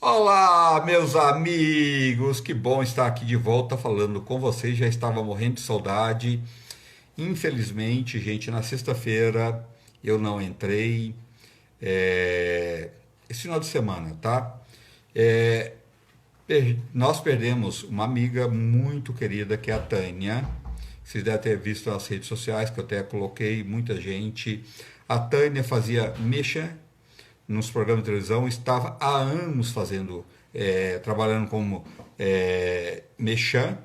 Olá, meus amigos, que bom estar aqui de volta falando com vocês. Já estava morrendo de saudade. Infelizmente, gente, na sexta-feira eu não entrei. Esse final de semana, tá? É, Nós perdemos uma amiga muito querida que é a Tânia. Vocês devem ter visto nas redes sociais que eu até coloquei muita gente. A Tânia fazia mexa nos programas de televisão, estava há anos fazendo, trabalhando como mexã,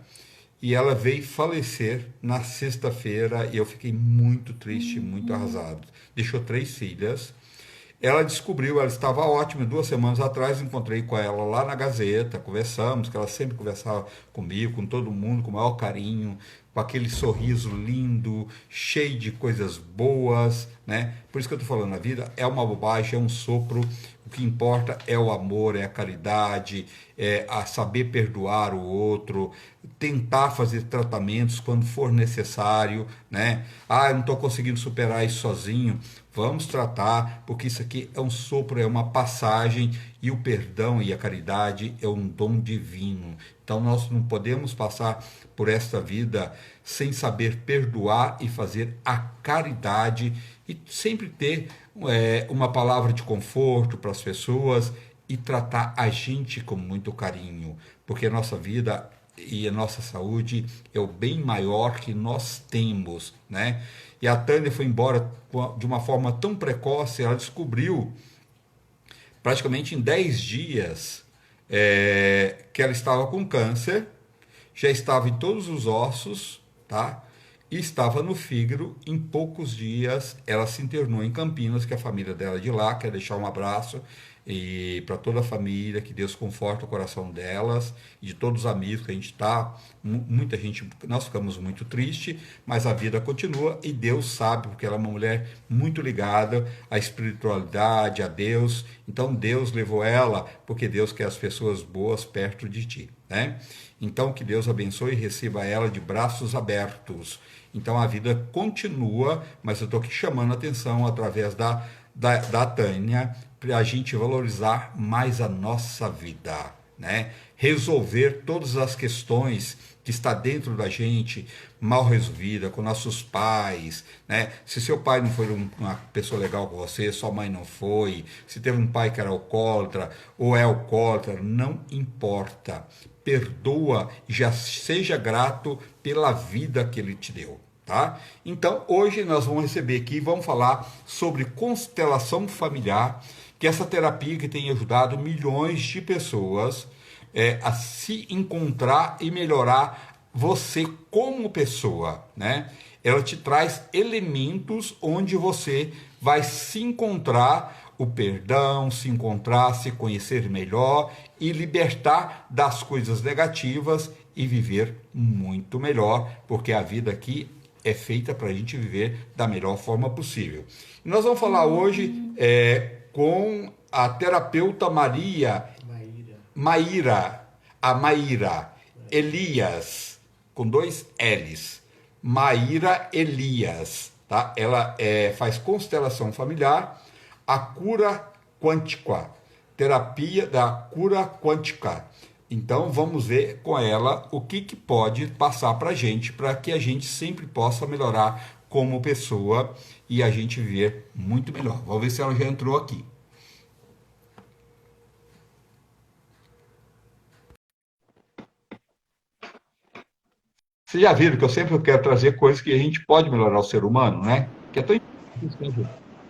e ela veio falecer na sexta-feira e eu fiquei muito triste, muito arrasado. Deixou 3 filhas. Ela descobriu, ela estava ótima. 2 semanas atrás encontrei com ela lá na Gazeta, conversamos, que ela sempre conversava comigo, com todo mundo, com o maior carinho, com aquele sorriso lindo, cheio de coisas boas, né? Por isso que eu estou falando, a vida é uma bobagem, é um sopro. O que importa é o amor, é a caridade, é a saber perdoar o outro, tentar fazer tratamentos quando for necessário, né? Ah, eu não estou conseguindo superar isso sozinho. Vamos tratar, porque isso aqui é um sopro, é uma passagem, e o perdão e a caridade é um dom divino. Então nós não podemos passar por esta vida sem saber perdoar e fazer a caridade e sempre ter uma palavra de conforto para as pessoas e tratar a gente com muito carinho, porque a nossa vida e a nossa saúde é o bem maior que nós temos, né? E a Tânia foi embora de uma forma tão precoce. Ela descobriu praticamente em 10 dias que ela estava com câncer, já estava em todos os ossos, tá? E estava no fígado. Em poucos dias ela se internou em Campinas, que é a família dela é de lá. Quer deixar um abraço e para toda a família, que Deus conforte o coração delas e de todos os amigos, que a gente está, muita gente, nós ficamos muito tristes, mas a vida continua e Deus sabe, porque ela é uma mulher muito ligada à espiritualidade, a Deus. Então Deus levou ela, porque Deus quer as pessoas boas perto de ti, né? Então que Deus abençoe e receba ela de braços abertos. Então a vida continua, mas eu estou aqui chamando a atenção através da Tânia, para a gente valorizar mais a nossa vida, né? Resolver todas as questões que está dentro da gente mal resolvida com nossos pais, né? Se seu pai não foi uma pessoa legal com você, sua mãe não foi, se teve um pai que era alcoólatra ou é alcoólatra, não importa. Perdoa e já seja grato pela vida que ele te deu. Tá? Então, hoje nós vamos receber aqui, vamos falar sobre constelação familiar, que é essa terapia que tem ajudado milhões de pessoas a se encontrar e melhorar você como pessoa, né? Ela te traz elementos onde você vai se encontrar o perdão, se encontrar, se conhecer melhor e libertar das coisas negativas e viver muito melhor, porque a vida aqui é feita para a gente viver da melhor forma possível. E nós vamos falar hoje com a terapeuta Maíra Elias, com 2 L's. Maíra Elias, tá? Ela faz constelação familiar, a cura quântica, terapia da cura quântica. Então vamos ver com ela o que pode passar para que a gente sempre possa melhorar como pessoa e a gente viver muito melhor. Vamos ver se ela já entrou aqui. Vocês já viram que eu sempre quero trazer coisas que a gente pode melhorar o ser humano, né? Que é tão importante.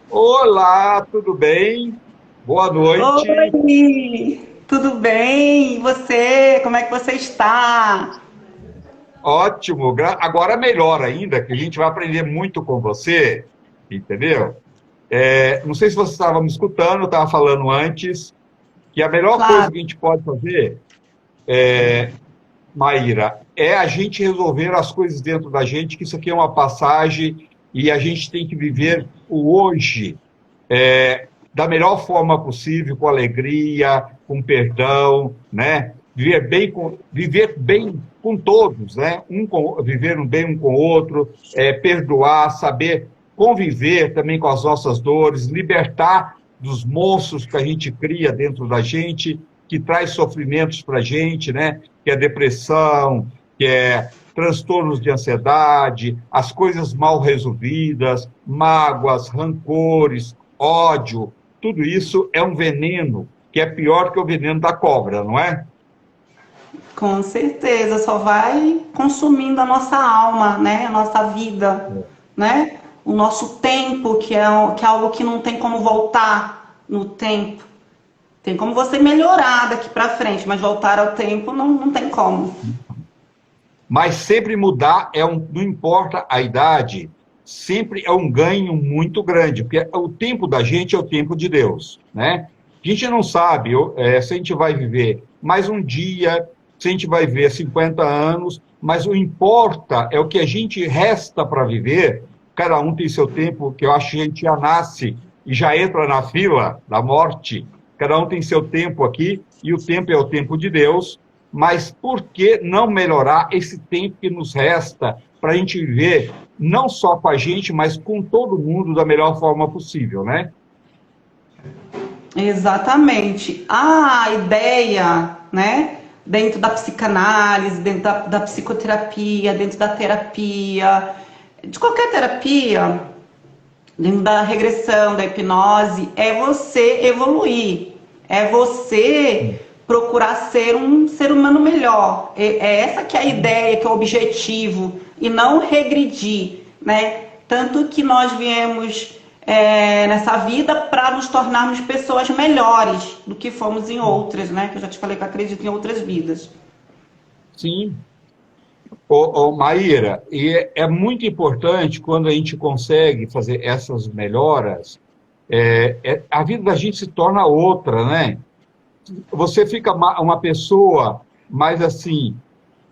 Olá, tudo bem? Boa noite. Oi, tudo bem? E você? Como é que você está? Ótimo. Agora melhor ainda, que a gente vai aprender muito com você, entendeu? Não sei se você estava me escutando, eu estava falando antes, que a melhor coisa Claro. que a gente pode fazer, Maíra, é a gente resolver as coisas dentro da gente, que isso aqui é uma passagem e a gente tem que viver o hoje da melhor forma possível, com alegria, com perdão, né? Viver bem com todos, né? Viver um bem um com o outro, perdoar, saber conviver também com as nossas dores, libertar dos monstros que a gente cria dentro da gente que traz sofrimentos para a gente, né? Que é depressão, que é transtornos de ansiedade, as coisas mal resolvidas, mágoas, rancores, ódio, tudo isso é um veneno que é pior que o veneno da cobra, não é? Com certeza, só vai consumindo a nossa alma, né? A nossa vida, né? O nosso tempo, que é algo que não tem como voltar no tempo. Tem como você melhorar daqui para frente, mas voltar ao tempo não tem como. Mas sempre mudar não importa a idade, sempre é um ganho muito grande, porque o tempo da gente é o tempo de Deus, né? A gente não sabe se a gente vai viver mais um dia, se a gente vai viver 50 anos, mas o importa é o que a gente resta para viver. Cada um tem seu tempo, que eu acho que a gente já nasce e já entra na fila da morte. Cada um tem seu tempo aqui, e o tempo é o tempo de Deus. Mas por que não melhorar esse tempo que nos resta para a gente viver, não só com a gente, mas com todo mundo da melhor forma possível, né? Exatamente. A ideia, né, dentro da psicanálise, dentro da psicoterapia, dentro da terapia, de qualquer terapia, dentro da regressão, da hipnose, é você evoluir, é você procurar ser um ser humano melhor. É essa que é a ideia, que é o objetivo, e não regredir, né? Tanto que nós viemos nessa vida para nos tornarmos pessoas melhores do que fomos em outras, né? Que eu já te falei que eu acredito em outras vidas. Sim. Maíra, e é muito importante quando a gente consegue fazer essas melhoras, a vida da gente se torna outra, né? Você fica uma pessoa mais assim,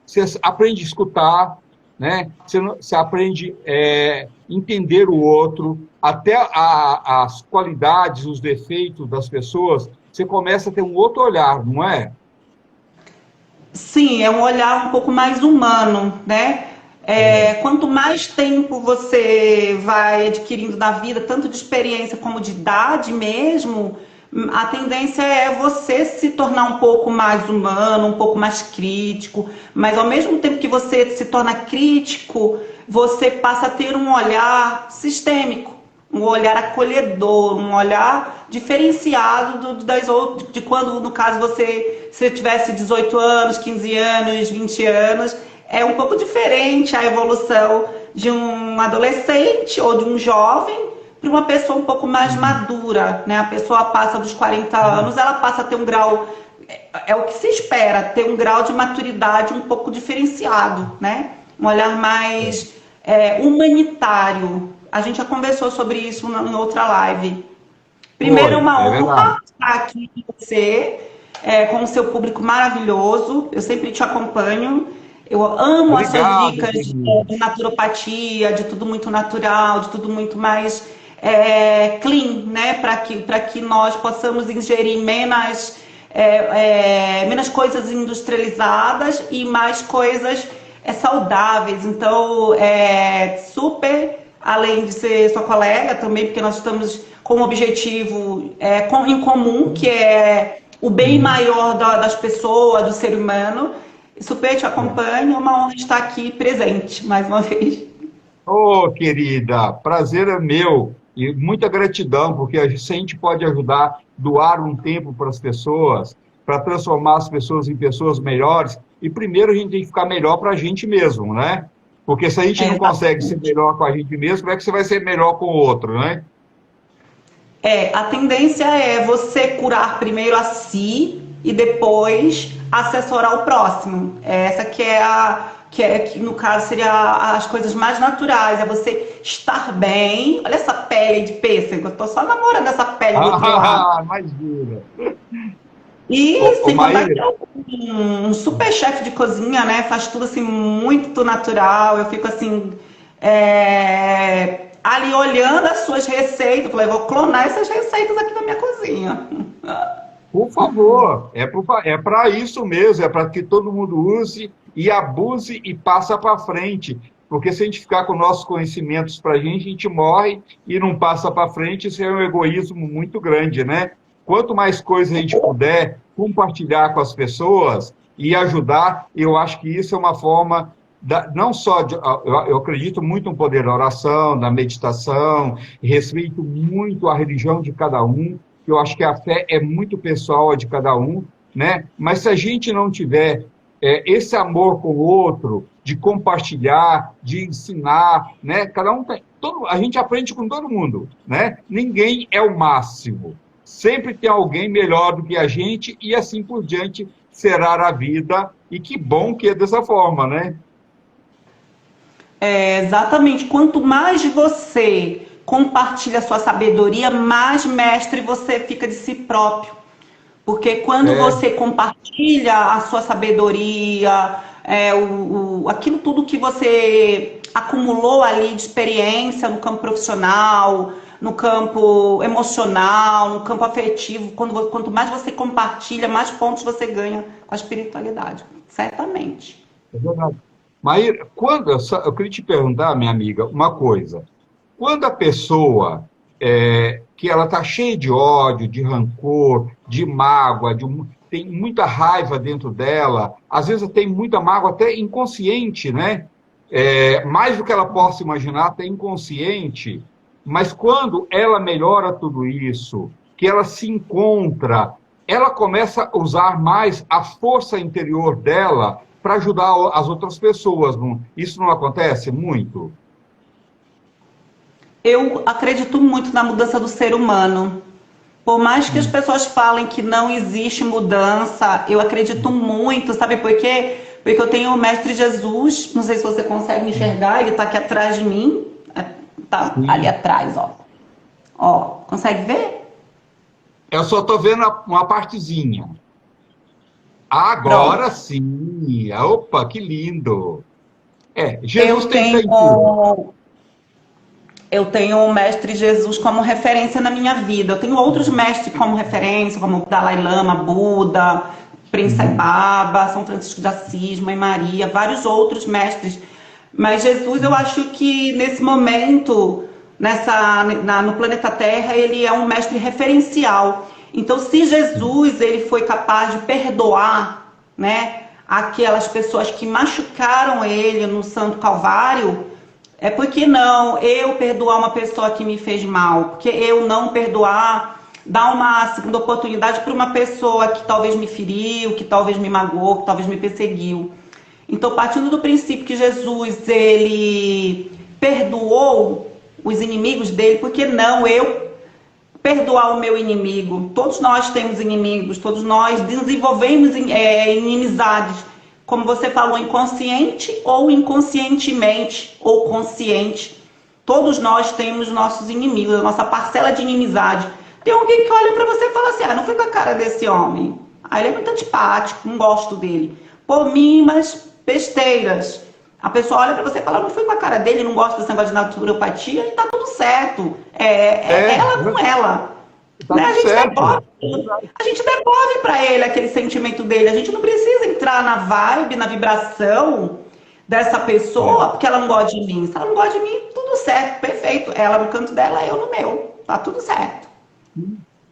você aprende a escutar, né? Você aprende a entender o outro, até as qualidades, os defeitos das pessoas, você começa a ter um outro olhar, não é? Sim, é um olhar um pouco mais humano, né? Quanto mais tempo você vai adquirindo na vida, tanto de experiência como de idade mesmo, a tendência é você se tornar um pouco mais humano, um pouco mais crítico, mas ao mesmo tempo que você se torna crítico, você passa a ter um olhar sistêmico, um olhar acolhedor, um olhar diferenciado das outras, de quando, no caso, se tivesse 18 anos, 15 anos, 20 anos, é um pouco diferente a evolução de um adolescente ou de um jovem para uma pessoa um pouco mais madura, né? A pessoa passa dos 40 anos, ela passa a ter um grau, é o que se espera, ter um grau de maturidade um pouco diferenciado, né? Um olhar mais humanitário. A gente já conversou sobre isso em outra live. Primeiro, é uma honra estar aqui com você, com o seu público maravilhoso. Eu sempre te acompanho. Eu amo as suas dicas de naturopatia, de tudo muito natural, de tudo muito mais clean, né? Para que nós possamos ingerir menos coisas industrializadas e mais coisas saudáveis. Então, super, além de ser sua colega também, porque nós estamos com um objetivo em comum, que é o bem maior das pessoas, do ser humano. Super te acompanho, é uma honra estar aqui presente, mais uma vez. Ô, querida, prazer é meu e muita gratidão, porque a gente pode ajudar, doar um tempo para as pessoas, para transformar as pessoas em pessoas melhores. E primeiro a gente tem que ficar melhor para a gente mesmo, né? Porque se a gente não consegue ser melhor com a gente mesmo, como é que você vai ser melhor com o outro, né? A tendência é você curar primeiro a si e depois assessorar o próximo. Essa que no caso seria as coisas mais naturais, é você estar bem. Olha essa pele de pêssego, eu tô só namorando essa pele do outro lado. Mais dura. E sem contar que é um super chefe de cozinha, né? Faz tudo assim muito natural. Eu fico assim ali olhando as suas receitas. Falei, vou clonar essas receitas aqui na minha cozinha. Por favor, é para isso mesmo, é para que todo mundo use e abuse e passa para frente. Porque se a gente ficar com nossos conhecimentos para a gente morre e não passa para frente, isso é um egoísmo muito grande, né? Quanto mais coisas a gente puder compartilhar com as pessoas e ajudar, eu acho que isso é uma forma, não só, eu acredito muito no poder da oração, da meditação, respeito muito a religião de cada um, eu acho que a fé é muito pessoal a de cada um, né? Mas se a gente não tiver esse amor com o outro, de compartilhar, de ensinar, né? Cada um tem, a gente aprende com todo mundo, né? Ninguém é o máximo. Sempre tem alguém melhor do que a gente e assim por diante será a vida. E que bom que é dessa forma, né? Exatamente. Quanto mais você compartilha a sua sabedoria, mais mestre você fica de si próprio. Porque quando É, você compartilha a sua sabedoria, aquilo tudo que você acumulou ali de experiência no campo profissional, no campo emocional, no campo afetivo, quanto mais você compartilha, mais pontos você ganha com a espiritualidade. Certamente. é verdade. Maíra, eu queria te perguntar, minha amiga, uma coisa. Quando a pessoa que ela está cheia de ódio, de rancor, de mágoa, tem muita raiva dentro dela, às vezes tem muita mágoa até inconsciente, né? Mais do que ela possa imaginar, até inconsciente. Mas quando ela melhora tudo isso, que ela se encontra, ela começa a usar mais a força interior dela para ajudar as outras pessoas. Isso não acontece muito? Eu acredito muito na mudança do ser humano. Por mais que as pessoas falem que não existe mudança, eu acredito muito, sabe por quê? Porque eu tenho o Mestre Jesus, não sei se você consegue enxergar, ele está aqui atrás de mim, tá ali Sim. atrás, ó. Ó, consegue ver? Eu só estou vendo uma partezinha. Agora Pronto. sim! Opa, que lindo! Jesus Eu tem feito. tenho Eu tenho o Mestre Jesus como referência na minha vida. Eu tenho outros mestres como referência, como Dalai Lama, Buda, Príncipe Sai Uhum. Baba, São Francisco de Assis, Mãe Maria, vários outros mestres. Mas Jesus, eu acho que nesse momento, no planeta Terra, ele é um mestre referencial. Então, se Jesus ele foi capaz de perdoar, né, aquelas pessoas que machucaram ele no Santo Calvário, por que não eu perdoar uma pessoa que me fez mal? Porque eu não perdoar, dar uma segunda oportunidade para uma pessoa que talvez me feriu, que talvez me magoou, que talvez me perseguiu. Então, partindo do princípio que Jesus ele perdoou os inimigos dele, por que não eu perdoar o meu inimigo? Todos nós temos inimigos, todos nós desenvolvemos inimizades, como você falou, inconsciente ou inconscientemente, ou consciente. Todos nós temos nossos inimigos, a nossa parcela de inimizade. Tem alguém que olha pra você e fala assim, não fui com a cara desse homem. Ele é muito antipático, não gosto dele. Por mim, mas besteiras. A pessoa olha pra você e fala, não fui com a cara dele, não gosto desse negócio de naturopatia, e tá tudo certo. É ela com ela. Tá Né? tudo certo. A gente devolve para ele aquele sentimento dele. A gente não precisa entrar na vibe, na vibração dessa pessoa, É. porque ela não gosta de mim. Se ela não gosta de mim, tudo certo, perfeito. Ela no canto dela, eu no meu. Tá tudo certo.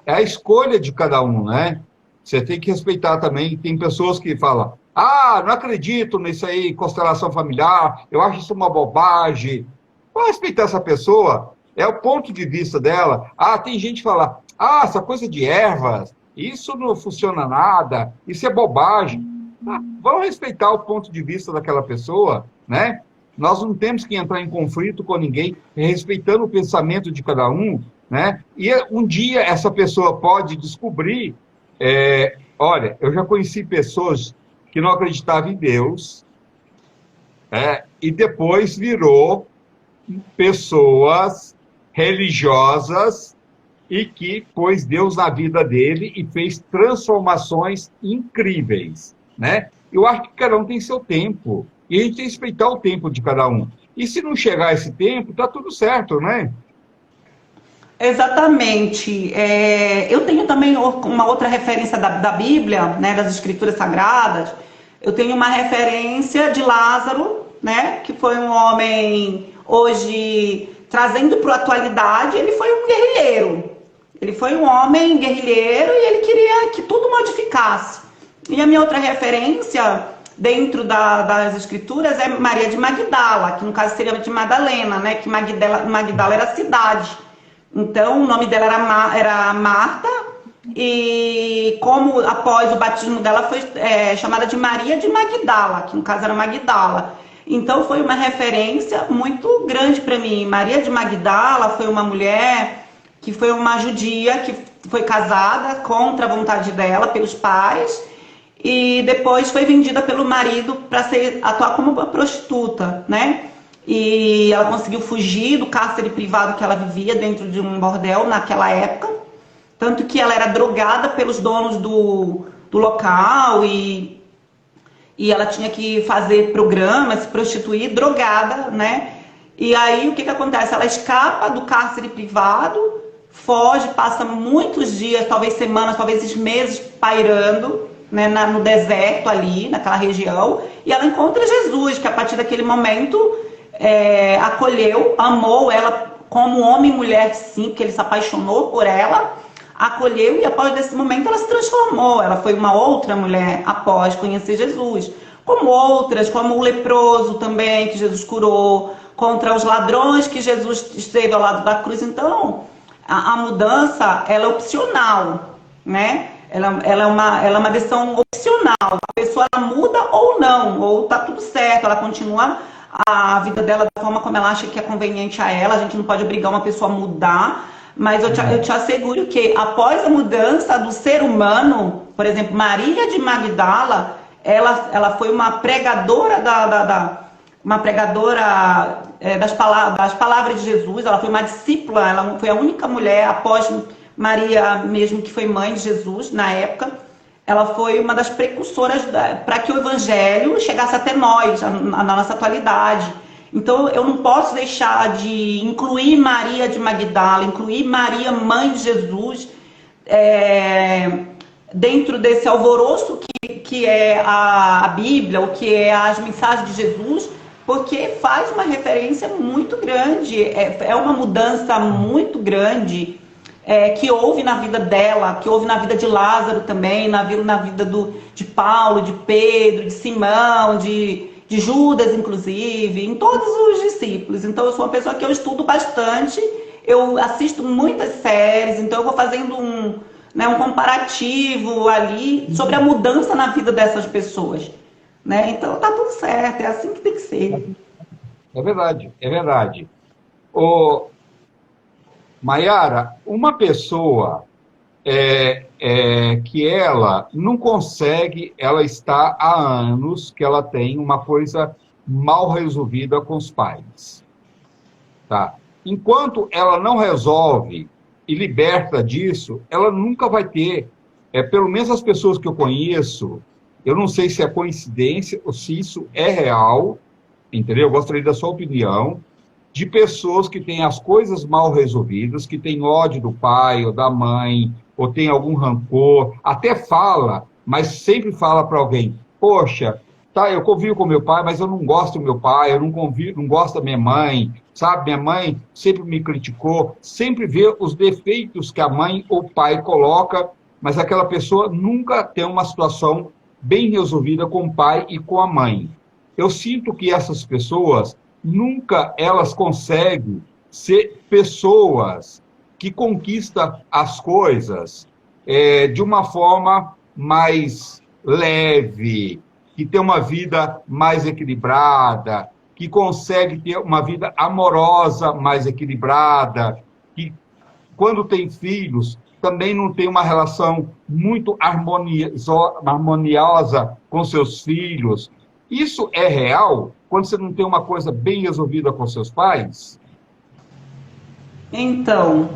É a escolha de cada um, né? Você tem que respeitar também. Tem pessoas que falam, não acredito nisso aí, constelação familiar, eu acho isso uma bobagem. Vou respeitar essa pessoa, é o ponto de vista dela. Tem gente que fala, essa coisa de ervas, isso não funciona nada, isso é bobagem. Vamos respeitar o ponto de vista daquela pessoa, né? Nós não temos que entrar em conflito com ninguém, respeitando o pensamento de cada um, né? E um dia essa pessoa pode descobrir, olha, eu já conheci pessoas que não acreditavam em Deus, e depois virou pessoas religiosas e que pôs Deus na vida dele e fez transformações incríveis, né? Eu acho que cada um tem seu tempo e a gente tem que respeitar o tempo de cada um. E se não chegar esse tempo, tá tudo certo, né? Exatamente. Eu tenho também uma outra referência da Bíblia, né, das Escrituras Sagradas. Eu tenho uma referência de Lázaro, né, que foi um homem, hoje, trazendo para a atualidade, ele foi um guerrilheiro. Ele foi um homem guerrilheiro e ele queria que tudo modificasse. E a minha outra referência dentro das escrituras é Maria de Magdala, que no caso seria de Madalena, né? Que Magdala era a cidade. Então o nome dela era Marta, e como após o batismo dela foi chamada de Maria de Magdala, que no caso era Magdala. Então foi uma referência muito grande para mim. Maria de Magdala foi uma mulher que foi uma judia que foi casada contra a vontade dela pelos pais e depois foi vendida pelo marido para atuar como uma prostituta, né? E ela conseguiu fugir do cárcere privado que ela vivia dentro de um bordel naquela época, tanto que ela era drogada pelos donos do local e ela tinha que fazer programas, se prostituir, drogada, né? E aí o que acontece? Ela escapa do cárcere privado, foge, passa muitos dias, talvez semanas, talvez meses pairando, né, no deserto ali, naquela região, e ela encontra Jesus, que a partir daquele momento acolheu, amou ela como homem e mulher, sim, porque ele se apaixonou por ela, acolheu e após desse momento ela se transformou, ela foi uma outra mulher após conhecer Jesus, como outras, como o leproso também, que Jesus curou, contra os ladrões que Jesus esteve ao lado da cruz. Então, a mudança, ela é opcional, né? Ela é uma decisão opcional. A pessoa ela muda ou não, ou tá tudo certo, ela continua a vida dela da forma como ela acha que é conveniente a ela. A gente não pode obrigar uma pessoa a mudar, mas eu te asseguro que após a mudança do ser humano, por exemplo, Maria de Magdala, ela foi uma pregadora das palavras de Jesus, ela foi uma discípula, ela foi a única mulher após Maria mesmo que foi mãe de Jesus na época, ela foi uma das precursoras para que o evangelho chegasse até nós, na nossa atualidade. Então eu não posso deixar de incluir Maria de Magdala, incluir Maria, mãe de Jesus, dentro desse alvoroço que é a Bíblia, o que é as mensagens de Jesus, porque faz uma referência muito grande, é uma mudança muito grande que houve na vida dela, que houve na vida de Lázaro também, na vida de Paulo, de Pedro, de Simão, de Judas, inclusive, em todos os discípulos. Então eu sou uma pessoa que eu estudo bastante, eu assisto muitas séries, então eu vou fazendo um comparativo ali sobre a mudança na vida dessas pessoas, né? Então tá tudo certo, é assim que tem que ser. É verdade, é verdade. Maiara, uma pessoa que ela não consegue, ela está há anos que ela tem uma coisa mal resolvida com os pais, tá? Enquanto ela não resolve e liberta disso, ela nunca vai ter, pelo menos as pessoas que eu conheço, eu não sei se é coincidência ou se isso é real, entendeu? Eu gostaria da sua opinião, de pessoas que têm as coisas mal resolvidas, que têm ódio do pai ou da mãe, ou tem algum rancor, até fala, mas sempre fala para alguém, poxa, tá, eu convivo com meu pai, mas eu não gosto do meu pai, eu não gosto da minha mãe, sabe? Minha mãe sempre me criticou, sempre vê os defeitos que a mãe ou o pai coloca, mas aquela pessoa nunca tem uma situação bem resolvida com o pai e com a mãe. Eu sinto que essas pessoas nunca elas conseguem ser pessoas que conquistam as coisas de uma forma mais leve, que tem uma vida mais equilibrada, que consegue ter uma vida amorosa mais equilibrada, que quando tem filhos também não tem uma relação muito harmoniosa com seus filhos. Isso é real quando você não tem uma coisa bem resolvida com seus pais? Então,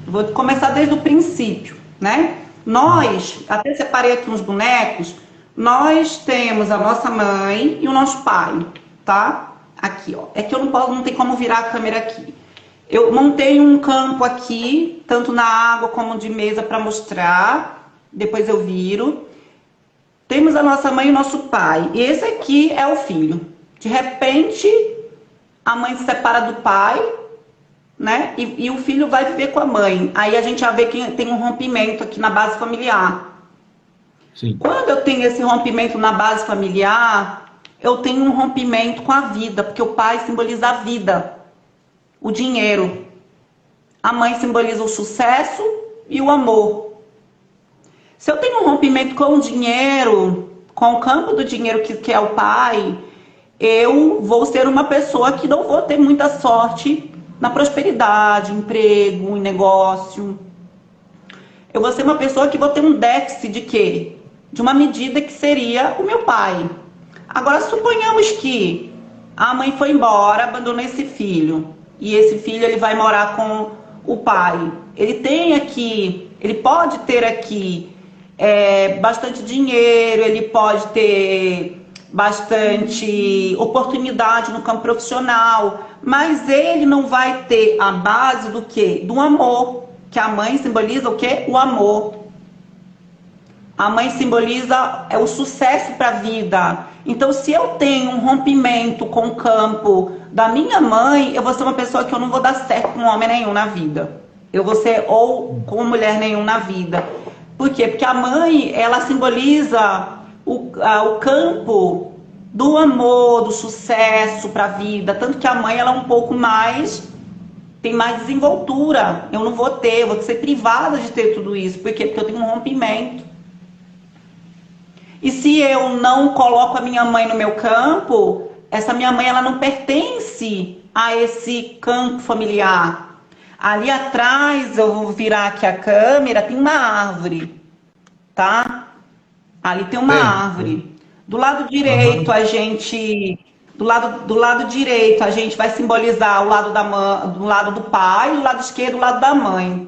vou começar desde o princípio, né? Nós, até separei aqui uns bonecos, nós temos a nossa mãe e o nosso pai, tá? Aqui, ó. É que eu não tem como virar a câmera aqui. Eu montei um campo aqui, tanto na água como de mesa para mostrar. Depois eu viro. Temos a nossa mãe e o nosso pai. E esse aqui é o filho. De repente, a mãe se separa do pai, né? E o filho vai viver com a mãe. Aí a gente já vê que tem um rompimento aqui na base familiar. Sim. Quando eu tenho esse rompimento na base familiar, eu tenho um rompimento com a vida, porque o pai simboliza a vida, o dinheiro. A mãe simboliza o sucesso e o amor. Se eu tenho um rompimento com o dinheiro, com o campo do dinheiro que é o pai, eu vou ser uma pessoa que não vou ter muita sorte na prosperidade, emprego, em negócio. Eu vou ser uma pessoa que vou ter um déficit de quê? De uma medida que seria o meu pai. Agora, suponhamos que a mãe foi embora, abandonou esse filho, e esse filho ele vai morar com o pai. Ele tem aqui, ele pode ter aqui bastante dinheiro, ele pode ter bastante oportunidade no campo profissional, mas ele não vai ter a base do quê? Do amor, que a mãe simboliza o quê? O amor. A mãe simboliza o sucesso para a vida. Então, se eu tenho um rompimento com o campo da minha mãe, eu vou ser uma pessoa que eu não vou dar certo com homem nenhum na vida. Eu vou ser ou com mulher nenhum na vida. Por quê? Porque a mãe, ela simboliza o campo do amor, do sucesso para a vida. Tanto que a mãe, ela é um pouco mais, tem mais desenvoltura. Eu não vou ter, eu vou ser privada de ter tudo isso. Por quê? Porque eu tenho um rompimento. E se eu não coloco a minha mãe no meu campo, essa minha mãe, ela não pertence a esse campo familiar. Ali atrás, eu vou virar aqui a câmera, tem uma árvore, tá? Ali tem uma árvore. Do lado direito, a gente... Do lado direito, a gente vai simbolizar o lado do lado do pai, do lado esquerdo, o lado da mãe.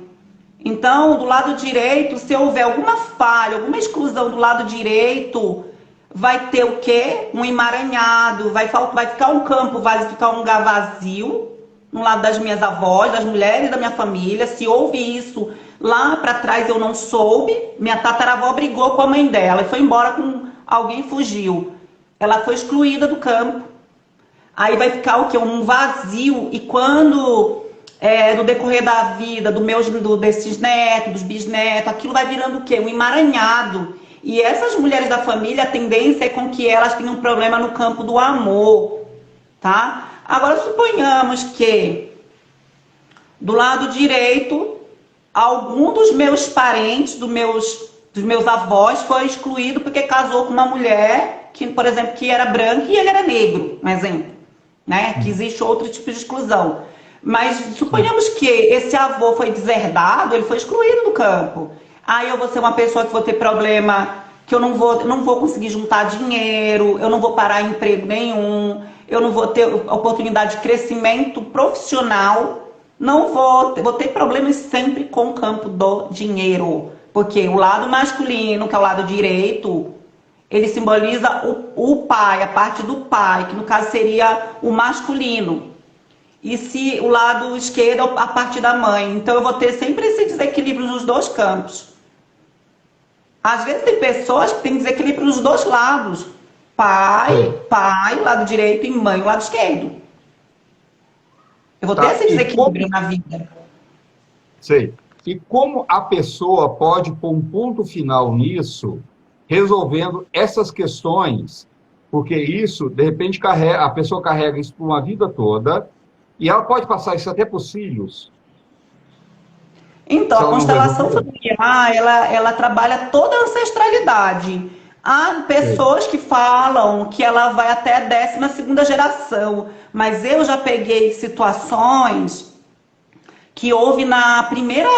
Então, do lado direito, se houver alguma falha, alguma exclusão do lado direito, vai ter o quê? Um emaranhado, vai ficar um campo, vai ficar um lugar vazio, no lado das minhas avós, das mulheres da minha família. Se houve isso lá para trás, eu não soube. Minha tataravó brigou com a mãe dela e foi embora com alguém, fugiu. Ela foi excluída do campo. Aí vai ficar o quê? Um vazio. E quando... no decorrer da vida, desses netos, dos bisnetos, aquilo vai virando o quê? Um emaranhado. E essas mulheres da família, a tendência é com que elas tenham um problema no campo do amor, tá? Agora, suponhamos que do lado direito, algum dos meus parentes, dos meus avós, foi excluído porque casou com uma mulher, que, por exemplo, que era branca e ele era negro, um exemplo, né? Que existe outro tipo de exclusão. Mas suponhamos que esse avô foi deserdado, ele foi excluído do campo. Aí eu vou ser uma pessoa que vou ter problema, que eu não vou conseguir juntar dinheiro, eu não vou parar em emprego nenhum, eu não vou ter oportunidade de crescimento profissional, vou ter problemas sempre com o campo do dinheiro. Porque o lado masculino, que é o lado direito, ele simboliza o pai, a parte do pai, que no caso seria o masculino. E se o lado esquerdo é a parte da mãe. Então eu vou ter sempre esse desequilíbrio nos dois campos. Às vezes tem pessoas que têm desequilíbrio nos dois lados. Pai, o lado direito, e mãe, o lado esquerdo. Eu vou ter esse desequilíbrio na vida. Sei. E como a pessoa pode pôr um ponto final nisso, resolvendo essas questões? Porque isso, de repente, a pessoa carrega isso por uma vida toda. E ela pode passar isso até para os filhos? Então, a constelação familiar, ela trabalha toda a ancestralidade. Há pessoas que falam que ela vai até a 12ª geração, mas eu já peguei situações que houve na primeira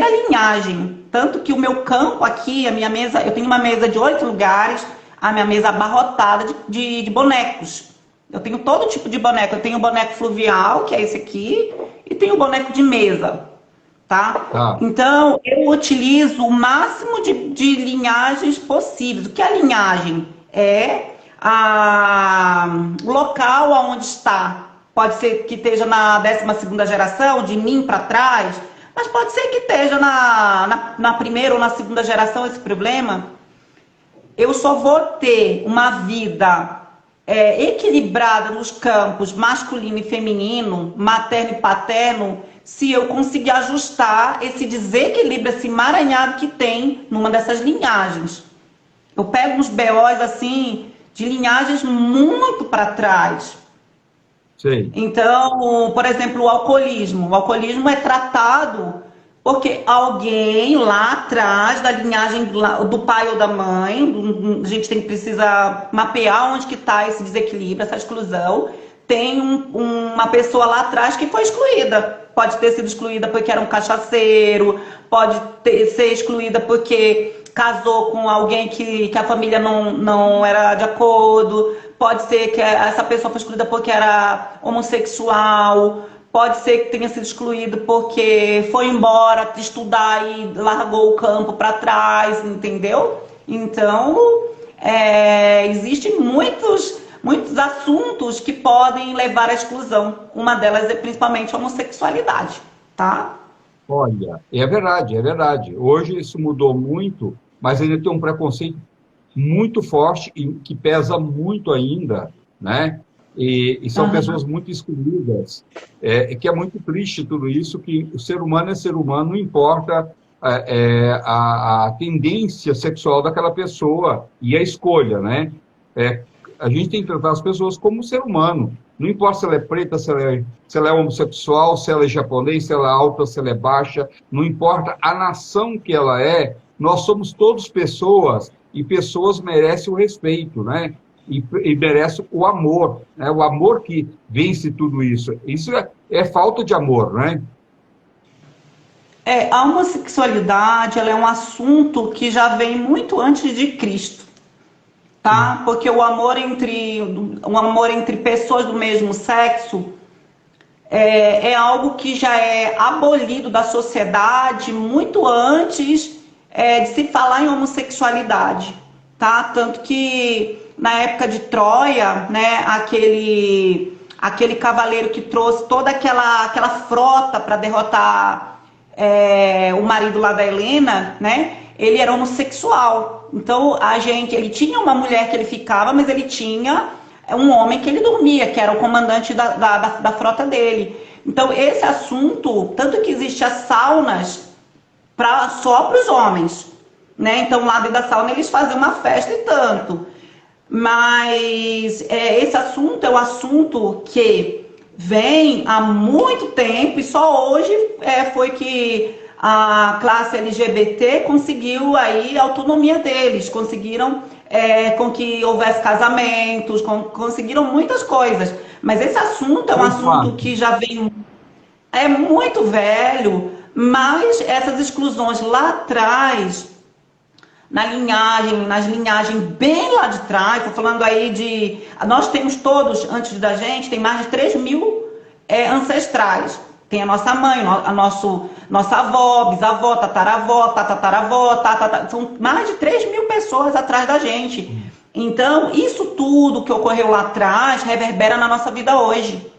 linhagem. Tanto que o meu campo aqui, a minha mesa, eu tenho uma mesa de 8 lugares, a minha mesa abarrotada de bonecos. Eu tenho todo tipo de boneco. Eu tenho o boneco fluvial, que é esse aqui, e tenho o boneco de mesa, tá? Então, eu utilizo o máximo de linhagens possíveis. O que é a linhagem? É o local onde está. Pode ser que esteja na 12ª geração, de mim para trás, mas pode ser que esteja na primeira ou na segunda geração esse problema. Eu só vou ter uma vida equilibrada nos campos masculino e feminino, materno e paterno, se eu conseguir ajustar esse desequilíbrio, esse emaranhado que tem numa dessas linhagens. Eu pego uns BOs assim, de linhagens muito para trás. Sei. Então, por exemplo, o alcoolismo. O alcoolismo é tratado porque alguém lá atrás, da linhagem do pai ou da mãe, a gente precisa mapear onde que está esse desequilíbrio, essa exclusão. Tem uma pessoa lá atrás que foi excluída. Pode ter sido excluída porque era um cachaceiro, pode ser excluída porque casou com alguém que a família não era de acordo, pode ser que essa pessoa foi excluída porque era homossexual, pode ser que tenha sido excluído porque foi embora estudar e largou o campo para trás, entendeu? Então, existem muitos assuntos que podem levar à exclusão. Uma delas é principalmente a homossexualidade, tá? Olha, é verdade, é verdade. Hoje isso mudou muito, mas ainda tem um preconceito muito forte e que pesa muito ainda, né? E são pessoas muito excluídas, que é muito triste tudo isso, que o ser humano é ser humano, não importa a tendência sexual daquela pessoa e a escolha, né? A gente tem que tratar as pessoas como ser humano, não importa se ela é preta, se ela é homossexual, se ela é japonês, se ela é alta, se ela é baixa, não importa a nação que ela é, nós somos todos pessoas, e pessoas merecem o respeito, né? E merece o amor, né? O amor que vence tudo isso. Isso é falta de amor, né? A homossexualidade, ela é um assunto que já vem muito antes de Cristo, tá? Porque o amor entre pessoas do mesmo sexo é algo que já é abolido da sociedade muito antes de se falar em homossexualidade, tá? Tanto que na época de Troia, né, aquele cavaleiro que trouxe toda aquela frota para derrotar o marido lá da Helena, né, ele era homossexual. Então ele tinha uma mulher que ele ficava, mas ele tinha um homem que ele dormia, que era o comandante da frota dele. Então esse assunto, tanto que existe as saunas só para os homens, né? Então lá dentro da sauna eles fazem uma festa e tanto. Mas esse assunto é um assunto que vem há muito tempo e só hoje foi que a classe LGBT conseguiu aí a autonomia deles, conseguiram com que houvesse casamentos, conseguiram muitas coisas. Mas esse assunto é um assunto que já vem muito velho, mas essas exclusões lá atrás, nas linhagens bem lá de trás, estou falando aí nós temos todos, antes da gente, tem mais de 3.000 ancestrais. Tem a nossa mãe, nossa avó, bisavó, tataravó, tatataravó, são mais de 3.000 pessoas atrás da gente. Então, isso tudo que ocorreu lá atrás reverbera na nossa vida hoje.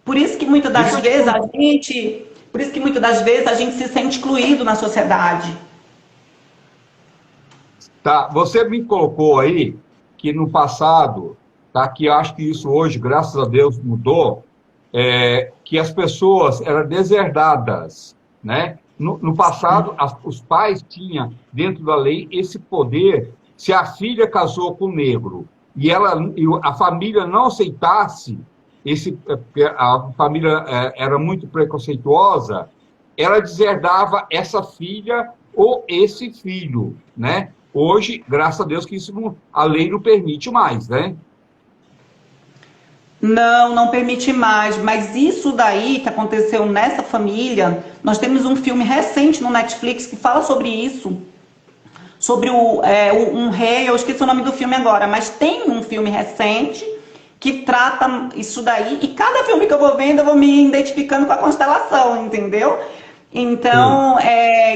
Por isso que muitas das vezes a gente se sente excluído na sociedade. Tá, você me colocou aí que no passado, tá, que acho que isso hoje, graças a Deus, mudou, que as pessoas eram deserdadas, né? No passado, os pais tinham, dentro da lei, esse poder. Se a filha casou com um negro e a família não aceitasse, a família era muito preconceituosa, ela deserdava essa filha ou esse filho, né? Hoje, graças a Deus, que a lei não permite mais, né? Não permite mais, mas isso daí que aconteceu nessa família, nós temos um filme recente no Netflix que fala sobre isso, sobre um rei, eu esqueci o nome do filme agora, mas tem um filme recente que trata isso daí, e cada filme que eu vou vendo, eu vou me identificando com a constelação, entendeu? Então,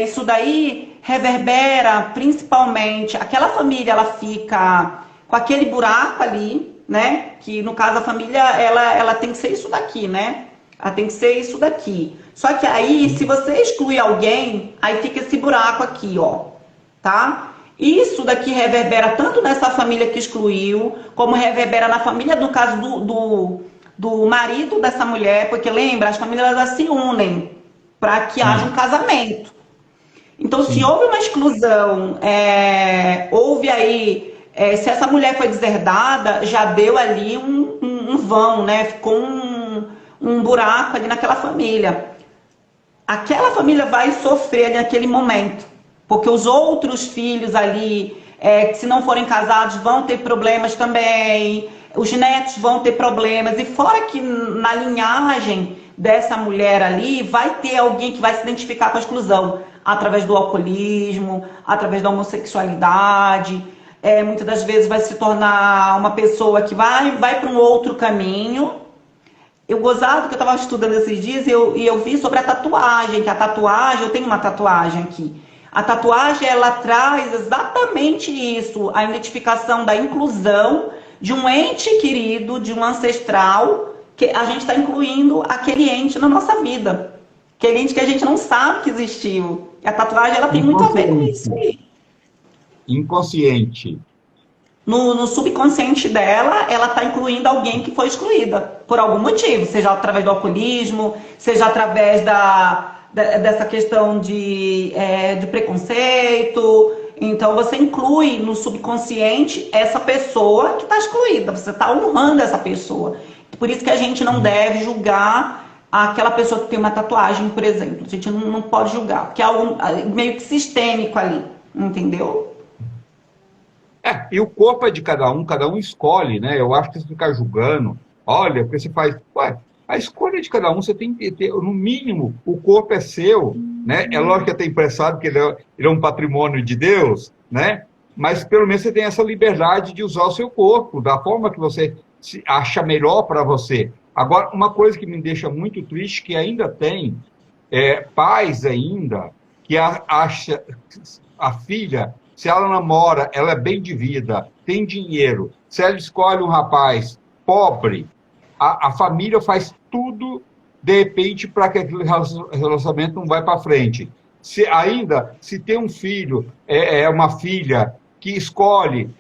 isso daí reverbera principalmente, aquela família, ela fica com aquele buraco ali, né? Que no caso a família, ela tem que ser isso daqui, né? Ela tem que ser isso daqui. Só que aí, se você exclui alguém, aí fica esse buraco aqui, ó, tá? Isso daqui reverbera tanto nessa família que excluiu, como reverbera na família, no caso do marido dessa mulher, porque lembra, as famílias elas se unem para que haja um Sim, casamento. Então, se sim. houve uma exclusão, houve aí, se essa mulher foi deserdada, já deu ali um vão, né? Ficou um buraco ali naquela família. Aquela família vai sofrer ali naquele momento, porque os outros filhos ali, se não forem casados, vão ter problemas também, os netos vão ter problemas, e fora que na linhagem dessa mulher ali, vai ter alguém que vai se identificar com a exclusão, através do alcoolismo, através da homossexualidade, muitas das vezes vai se tornar uma pessoa que vai para um outro caminho. Eu gozado que eu estava estudando esses dias e eu vi sobre a tatuagem, que a tatuagem, eu tenho uma tatuagem aqui. A tatuagem, ela traz exatamente isso, a identificação da inclusão de um ente querido, de um ancestral, que a gente está incluindo aquele ente na nossa vida. Aquele ente que a gente não sabe que existiu. E a tatuagem, ela tem muito a ver com isso Inconsciente. aí. Inconsciente. No subconsciente dela, ela está incluindo alguém que foi excluída por algum motivo, seja através do alcoolismo, seja através dessa questão de preconceito. Então, você inclui no subconsciente essa pessoa que está excluída, você está honrando essa pessoa. Por isso que a gente não deve julgar aquela pessoa que tem uma tatuagem, por exemplo. A gente não pode julgar, porque é algo meio que sistêmico ali, entendeu? E o corpo é de cada um escolhe, né? Eu acho que você ficar julgando, olha, porque você faz. Ué, a escolha é de cada um, você tem que ter, no mínimo, o corpo é seu, né? É lógico que tem emprestado, que ele é um patrimônio de Deus, né? Mas pelo menos você tem essa liberdade de usar o seu corpo, da forma que você acha melhor para você. Agora, uma coisa que me deixa muito triste, que ainda tem pais ainda, que acha a filha, se ela namora, ela é bem de vida, tem dinheiro, se ela escolhe um rapaz pobre, a família faz tudo, de repente, para que aquele relacionamento não vá para frente. Se tem um filho, uma filha que escolhe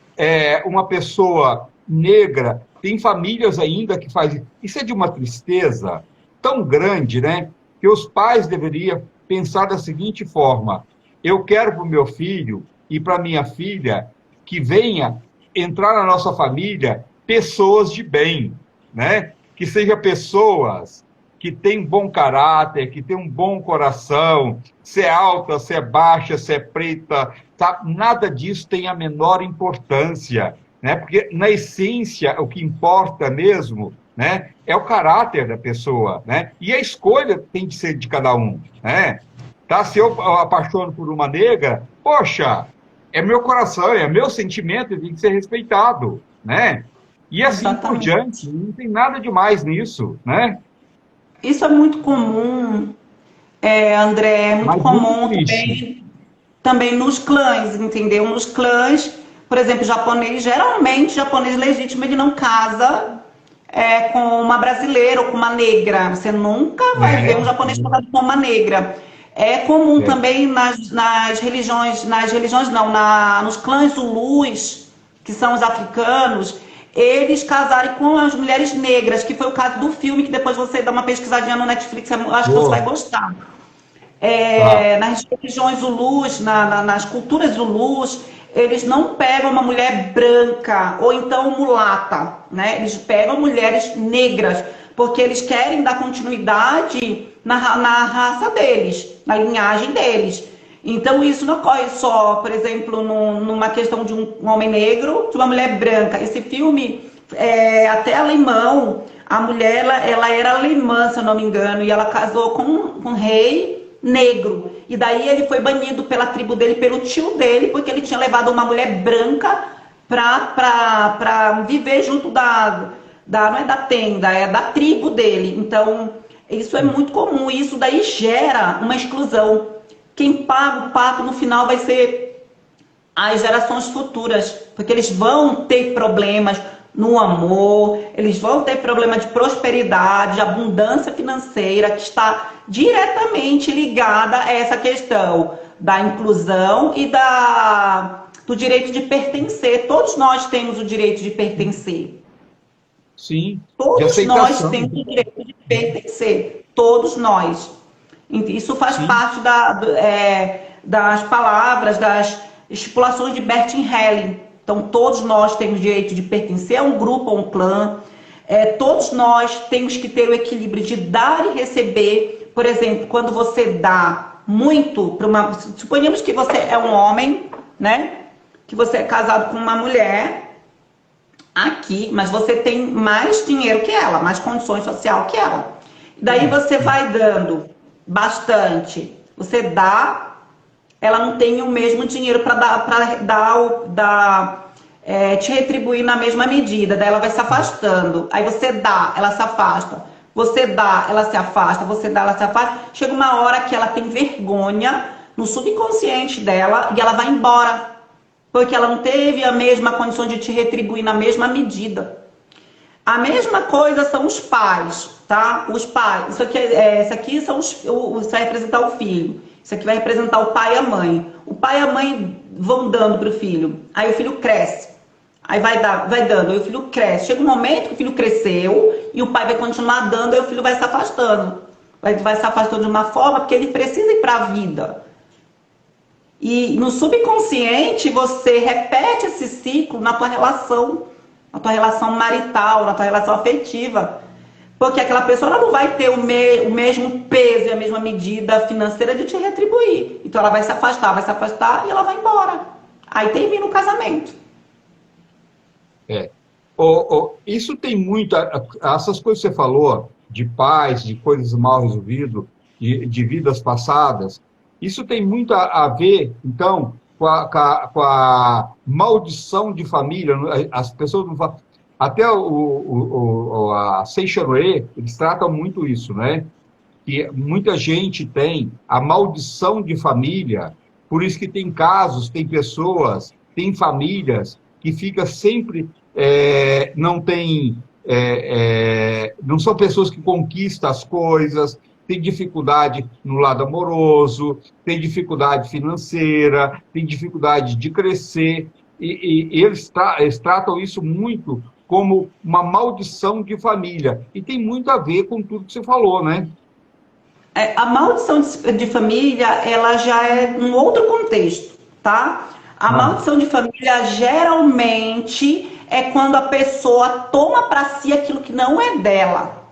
uma pessoa negra, tem famílias ainda que fazem. Isso é de uma tristeza tão grande, né? Que os pais deveriam pensar da seguinte forma: eu quero para o meu filho e para minha filha que venha entrar na nossa família pessoas de bem, né? Que sejam pessoas que têm bom caráter, que têm um bom coração, se é alta, se é baixa, se é preta, tá? Nada disso tem a menor importância, né? Porque na essência o que importa mesmo, né, é o caráter da pessoa, né? E a escolha tem que ser de cada um, né? Tá? Se eu apaixono por uma negra, poxa, é meu coração, é meu sentimento, ele tem que ser respeitado, né? E assim por Exatamente. diante, não tem nada demais nisso, né? Isso é muito comum, André, é muito Mas muito comum triste. também nos clãs, entendeu? Nos clãs, por exemplo, japonês, geralmente japonês legítimo ele não casa com uma brasileira ou com uma negra. Você nunca vai ver um japonês casado com uma negra. É comum É. também nas religiões não, nos clãs zulus, que são os africanos, eles casarem com as mulheres negras, que foi o caso do filme, que depois você dá uma pesquisadinha no Netflix, eu acho que você vai Boa. gostar. Tá. Nas religiões zulus, nas culturas zulus, eles não pegam uma mulher branca ou então mulata, né? Eles pegam mulheres negras, porque eles querem dar continuidade na raça deles, na linhagem deles. Então isso não ocorre só, por exemplo, numa questão de um homem negro, de uma mulher branca. Esse filme é até alemão. A mulher ela era alemã, se eu não me engano, e ela casou com um rei negro. E daí ele foi banido pela tribo dele, pelo tio dele, porque ele tinha levado uma mulher branca para viver junto não é da tenda, é da tribo dele. Então, isso é muito comum. Isso daí gera uma exclusão. Quem paga o pato no final vai ser as gerações futuras, porque eles vão ter problemas no amor, eles vão ter problema de prosperidade, de abundância financeira, que está diretamente ligada a essa questão da inclusão e do direito de pertencer. Todos nós temos o direito de pertencer. Sim, de Todos nós aceitação. temos o direito de pertencer. Todos nós. Isso faz Sim, parte das palavras, das estipulações de Bertin Helling. Então, todos nós temos direito de pertencer a um grupo, a um clã. Todos nós temos que ter o equilíbrio de dar e receber. Por exemplo, quando você dá muito para uma... Suponhamos que você é um homem, né? Que você é casado com uma mulher aqui, mas você tem mais dinheiro que ela, mais condições sociais que ela. Daí você vai dando bastante. Você dá, ela não tem o mesmo dinheiro para te retribuir na mesma medida. Daí ela vai se afastando. Aí você dá, ela se afasta. Você dá, ela se afasta. Você dá, ela se afasta. Chega uma hora que ela tem vergonha no subconsciente dela e ela vai embora. Porque ela não teve a mesma condição de te retribuir na mesma medida. A mesma coisa são os pais, tá? Os pais. Isso aqui vai representar o filho. Isso aqui vai representar o pai e a mãe. O pai e a mãe vão dando para o filho. Aí o filho cresce. Aí vai dando. Aí o filho cresce. Chega um momento que o filho cresceu e o pai vai continuar dando, aí o filho vai se afastando. Vai se afastando de uma forma porque ele precisa ir para a vida. E no subconsciente você repete esse ciclo na tua relação marital, na tua relação afetiva. Porque aquela pessoa ela não vai ter o mesmo peso e a mesma medida financeira de te retribuir. Então ela vai se afastar e ela vai embora. Aí termina o casamento. Isso tem muita... Essas coisas que você falou, de paz, de coisas mal resolvidas, de vidas passadas, isso tem muito a ver, então, com a maldição de família. As pessoas não falam... Até a Seixeroe, eles tratam muito isso, né? Que muita gente tem a maldição de família, por isso que tem casos, tem pessoas, tem famílias que fica sempre... não são pessoas que conquistam as coisas, tem dificuldade no lado amoroso, tem dificuldade financeira, tem dificuldade de crescer, e eles tratam isso muito como uma maldição de família. E tem muito a ver com tudo que você falou, né? A maldição de família, ela já é um outro contexto, tá? A maldição de família, geralmente, é quando a pessoa toma para si aquilo que não é dela.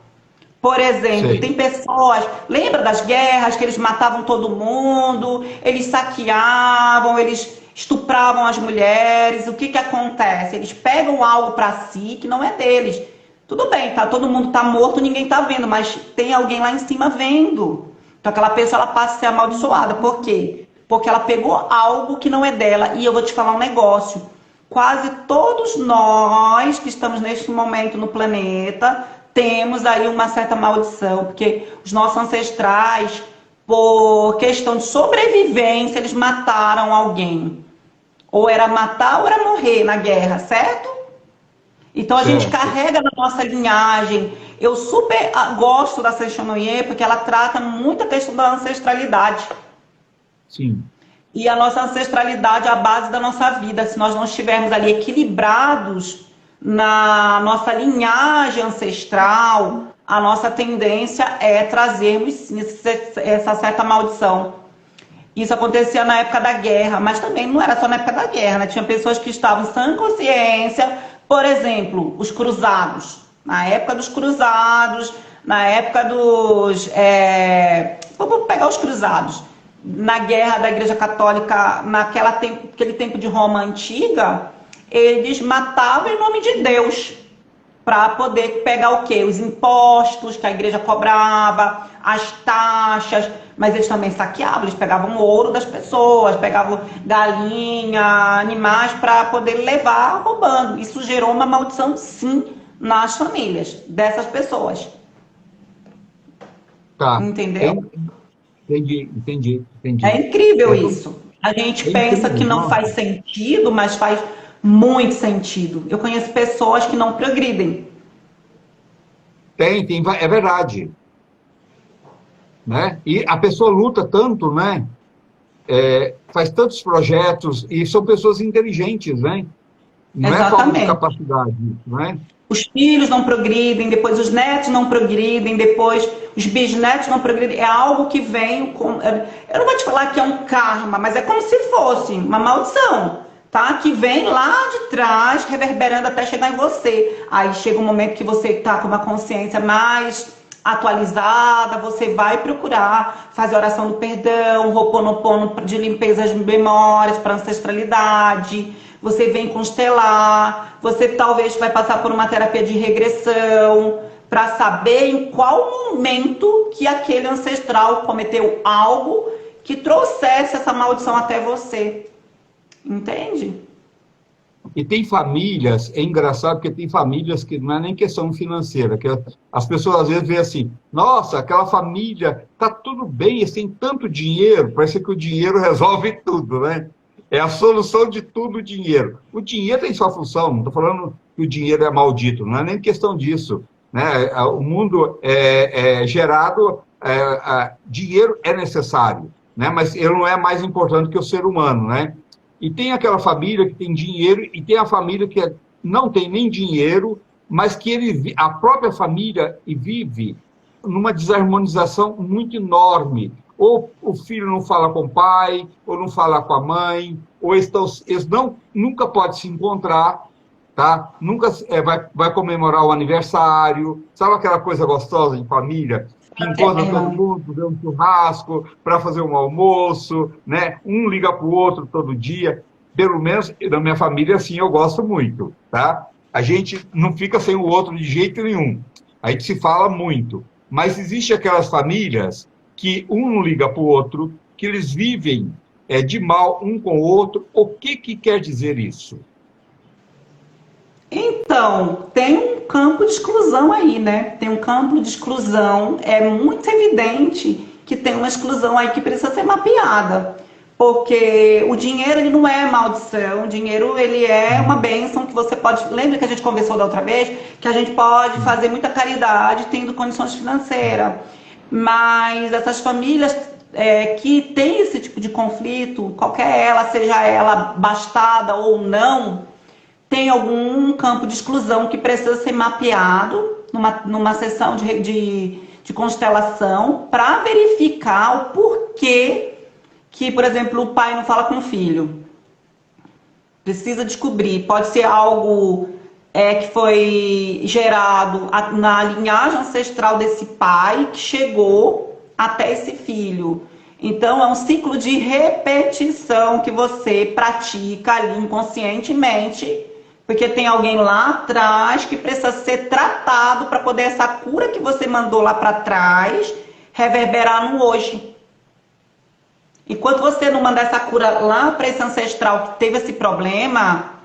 Por exemplo, Sei. tem pessoas... Lembra das guerras, que eles matavam todo mundo, eles saqueavam, eles estupravam as mulheres. O que acontece? Eles pegam algo para si que não é deles. Tudo bem, tá? Todo mundo tá morto, ninguém tá vendo, mas tem alguém lá em cima vendo. Então aquela pessoa ela passa a ser amaldiçoada. Por quê? Porque ela pegou algo que não é dela. E eu vou te falar um negócio. Quase todos nós que estamos neste momento no planeta temos aí uma certa maldição, porque os nossos ancestrais, por questão de sobrevivência, eles mataram alguém. Ou era matar ou era morrer na guerra, certo? Então a gente carrega na nossa linhagem. Eu super gosto da Seishonoye porque ela trata muito a questão da ancestralidade. Sim. E a nossa ancestralidade é a base da nossa vida. Se nós não estivermos ali equilibrados na nossa linhagem ancestral, a nossa tendência é trazermos essa certa maldição. Isso acontecia na época da guerra, mas também não era só na época da guerra, né? Tinha pessoas que estavam sem consciência, por exemplo, os cruzados. Na época dos cruzados, na época dos... Vamos pegar os cruzados. Na guerra da Igreja Católica, naquele tempo de Roma antiga, eles matavam em nome de Deus, para poder pegar o quê? Os impostos que a igreja cobrava, as taxas, mas eles também saqueavam, eles pegavam o ouro das pessoas, pegavam galinha, animais para poder levar roubando. Isso gerou uma maldição, sim, nas famílias dessas pessoas. Tá. Entendeu? Entendi. É incrível isso. A gente pensa que não faz sentido, mas faz muito sentido. Eu conheço pessoas que não progridem. É verdade. Né? E a pessoa luta tanto, né? faz tantos projetos e são pessoas inteligentes, né? Não é falta de Exatamente. capacidade, não é? Os filhos não progridem, depois os netos não progridem, depois os bisnetos não progridem. É algo que vem com. Eu não vou te falar que é um karma, mas é como se fosse uma maldição, tá? Que vem lá de trás, reverberando até chegar em você. Aí chega um momento que você está com uma consciência mais atualizada, você vai procurar fazer oração do perdão, Ho'oponopono de limpeza de memórias para ancestralidade. Você vem constelar, você talvez vai passar por uma terapia de regressão para saber em qual momento que aquele ancestral cometeu algo que trouxesse essa maldição até você. Entende? E tem famílias, é engraçado porque tem famílias que não é nem questão financeira, que as pessoas às vezes veem assim, nossa, aquela família, tá tudo bem, eles têm tanto dinheiro, parece que o dinheiro resolve tudo, né? É a solução de tudo o dinheiro. O dinheiro tem sua função, não estou falando que o dinheiro é maldito, não é nem questão disso, né? O mundo é gerado, dinheiro é necessário, né? Mas ele não é mais importante que o ser humano, né? E tem aquela família que tem dinheiro e tem a família que não tem nem dinheiro, mas que a própria família vive numa desarmonização muito enorme. Ou o filho não fala com o pai, ou não fala com a mãe, ou eles nunca podem se encontrar, tá? Nunca vai comemorar o aniversário, sabe aquela coisa gostosa de família? Que encontra todo mundo, vê um churrasco para fazer um almoço, né? Um liga para o outro todo dia. Pelo menos na minha família, assim, eu gosto muito, tá? A gente não fica sem o outro de jeito nenhum. A gente se fala muito. Mas existe aquelas famílias que um não liga para o outro, que eles vivem de mal um com o outro. O que quer dizer isso? Então, tem um campo de exclusão aí, né? Tem um campo de exclusão. É muito evidente que tem uma exclusão aí que precisa ser mapeada. Porque o dinheiro, ele não é maldição. O dinheiro, ele é uma bênção que você pode... Lembra que a gente conversou da outra vez? Que a gente pode fazer muita caridade tendo condições financeiras. Mas essas famílias que têm esse tipo de conflito, qualquer ela, seja ela bastada ou não, tem algum campo de exclusão que precisa ser mapeado numa sessão de constelação para verificar o porquê que, por exemplo, o pai não fala com o filho. Precisa descobrir. Pode ser algo que foi gerado na linhagem ancestral desse pai que chegou até esse filho. Então, é um ciclo de repetição que você pratica ali inconscientemente, porque tem alguém lá atrás que precisa ser tratado para poder essa cura que você mandou lá para trás reverberar no hoje. Enquanto você não mandar essa cura lá para esse ancestral que teve esse problema,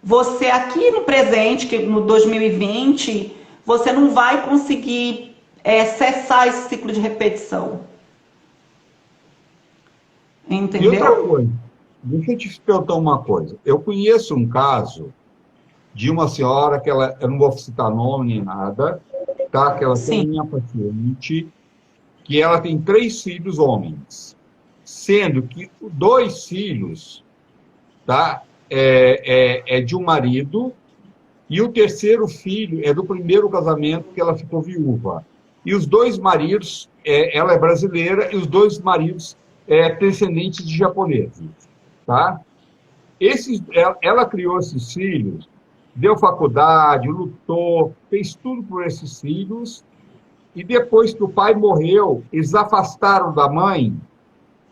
você aqui no presente, que no 2020, você não vai conseguir cessar esse ciclo de repetição. Entendeu? E outra coisa, deixa eu te perguntar uma coisa. Eu conheço um caso de uma senhora que eu não vou citar nome nem nada, tá? Que ela tem minha paciente, que ela tem 3 filhos homens, sendo que 2 filhos, tá? É de um marido e o terceiro filho é do primeiro casamento que ela ficou viúva. E os 2 maridos, ela é brasileira e os 2 maridos descendentes de japoneses, tá? Ela criou esses filhos, deu faculdade, lutou, fez tudo por esses filhos, e depois que o pai morreu, eles afastaram da mãe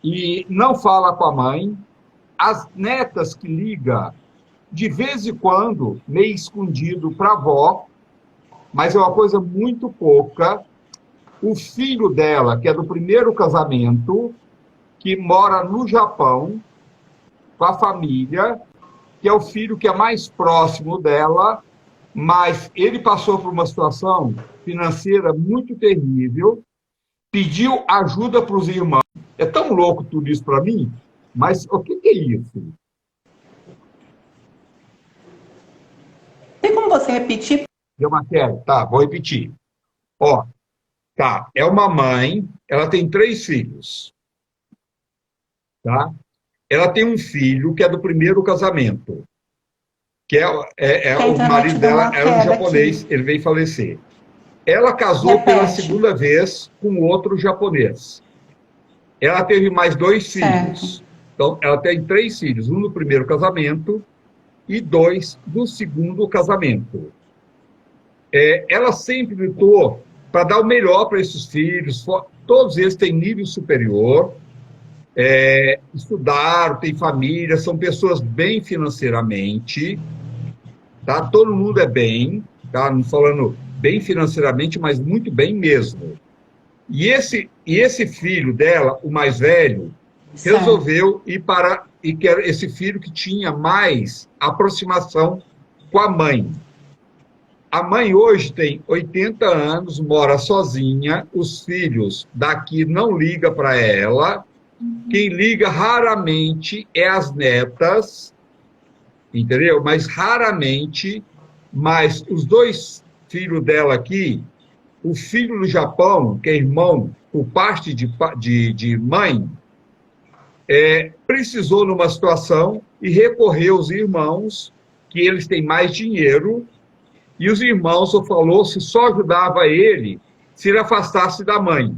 e não fala com a mãe. As netas que ligam, de vez em quando, meio escondido para a avó, mas é uma coisa muito pouca. O filho dela, que é do primeiro casamento, que mora no Japão, com a família, que é o filho que é mais próximo dela, mas ele passou por uma situação financeira muito terrível, pediu ajuda para os irmãos. É tão louco tudo isso para mim, mas o que é isso? Tem como você repetir? Deu matéria? Tá, vou repetir. Ó, tá, é uma mãe, ela tem 3 filhos. tá? Ela tem um filho que é do primeiro casamento, que Que a o internet marido deu dela uma era um queda aqui. japonês, ele veio falecer. Ela casou pela Repete. segunda vez com outro japonês. Ela teve mais dois Certo. filhos. Então, ela tem três filhos, um do primeiro casamento e dois do segundo casamento. Ela sempre lutou para dar o melhor para esses filhos. Todos eles têm nível superior, estudaram, têm família, são pessoas bem financeiramente, tá? Todo mundo é bem, tá? Não falando bem financeiramente, mas muito bem mesmo. E esse filho dela, o mais velho, Certo. resolveu ir para e que era esse filho que tinha mais aproximação com a mãe. A mãe hoje tem 80 anos, mora sozinha, os filhos daqui não ligam para ela, quem liga raramente é as netas, entendeu? Mas raramente, mas os dois filhos dela aqui, o filho do Japão, que é irmão por parte de mãe, precisou numa situação e recorreu aos irmãos, que eles têm mais dinheiro, e os irmãos só falou se só ajudava ele se ele afastasse da mãe.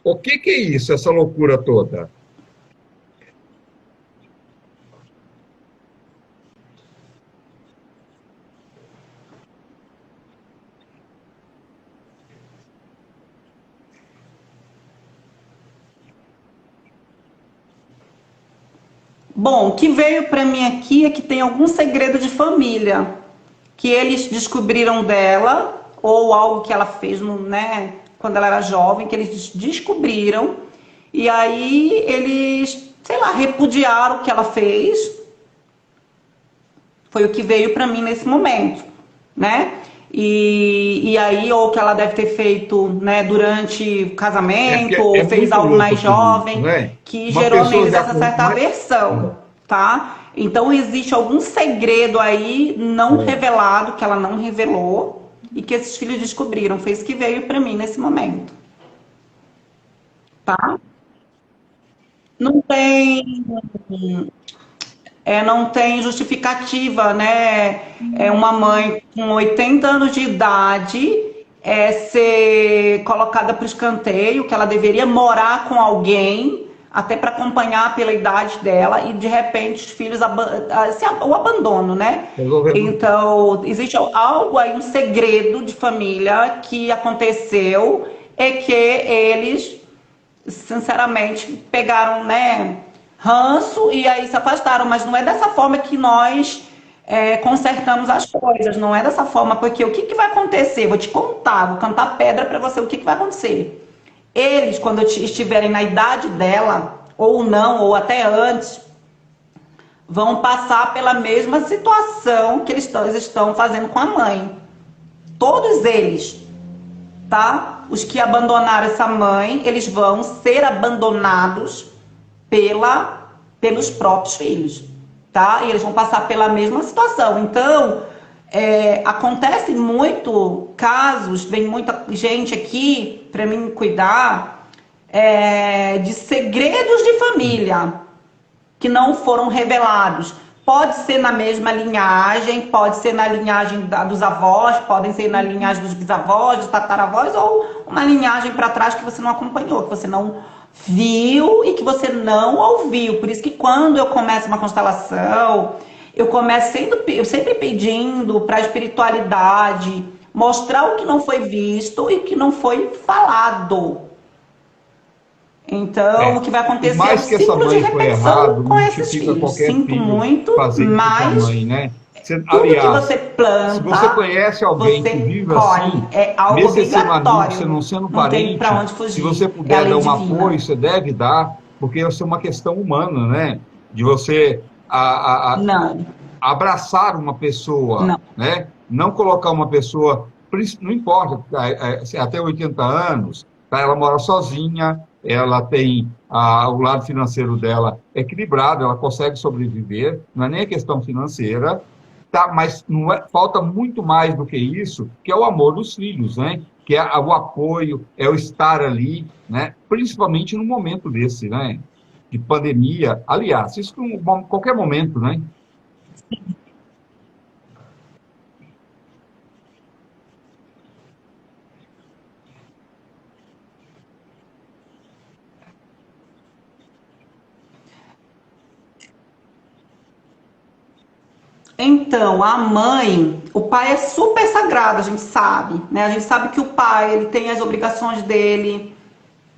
O que é isso, essa loucura toda? Bom, o que veio para mim aqui é que tem algum segredo de família que eles descobriram dela ou algo que ela fez, né, quando ela era jovem, que eles descobriram e aí eles, sei lá, repudiaram o que ela fez. Foi o que veio para mim nesse momento, né? E aí, ou que ela deve ter feito, né, durante o Porque casamento, ou é fez muito algo louco mais tudo isso, jovem, não é? que Uma gerou pessoa neles já essa com certa aversão, tá? Então, existe algum segredo aí não revelado, que ela não revelou, e que esses filhos descobriram. Foi isso que veio para mim nesse momento, tá? Não tem não tem justificativa, né? É uma mãe com 80 anos de idade ser colocada para o escanteio, que ela deveria morar com alguém, até para acompanhar pela idade dela, e de repente os filhos o abandono, né? resolvendo. Então, existe algo aí, um segredo de família que aconteceu, é que eles sinceramente, pegaram, né, ranço e aí se afastaram. Mas não é dessa forma que nós consertamos as coisas, não é dessa forma, porque o que, que vai acontecer? Vou te contar, vou cantar pedra para você, o que, que vai acontecer? Eles, quando estiverem na idade dela, ou não, ou até antes, vão passar pela mesma situação que eles estão fazendo com a mãe. Todos eles, tá? Os que abandonaram essa mãe, eles vão ser abandonados pelos próprios filhos, tá? E eles vão passar pela mesma situação. Então, acontece muito casos, vem muita gente aqui para mim cuidar de segredos de família que não foram revelados. Pode ser na mesma linhagem, pode ser na linhagem dos avós, podem ser na linhagem dos bisavós, dos tataravós, ou uma linhagem para trás que você não acompanhou, que você não viu e que você não ouviu. Por isso que quando eu começo uma constelação, eu sempre pedindo para a espiritualidade mostrar o que não foi visto e o que não foi falado. Então, o que vai Por acontecer é um mais que essa ciclo de mãe foi repetição errado, com não esses justifica filhos. qualquer Sinto filho muito, fazer isso com a mas mãe, né? tudo que você Aliás, se você planta, conhece alguém que você vive colhe. assim, É algo mesmo sendo amigo, você obrigatório. não sendo Não tem para parente, onde se você fugir. É a puder dar lei um apoio, divina. você deve dar, porque isso é uma questão humana, né? De você Não, abraçar uma pessoa, não. né? Não colocar uma pessoa, não importa, até 80 anos, tá? Ela mora sozinha, ela tem o lado financeiro dela equilibrado, ela consegue sobreviver, não é nem a questão financeira, tá? Mas não falta muito mais do que isso, que é o amor dos filhos, né? Que é o apoio, é o estar ali, né? Principalmente num momento desse, né? de pandemia. Aliás, isso em qualquer momento, né? Então, a mãe, o pai é super sagrado, a gente sabe, né? A gente sabe que o pai, ele tem as obrigações dele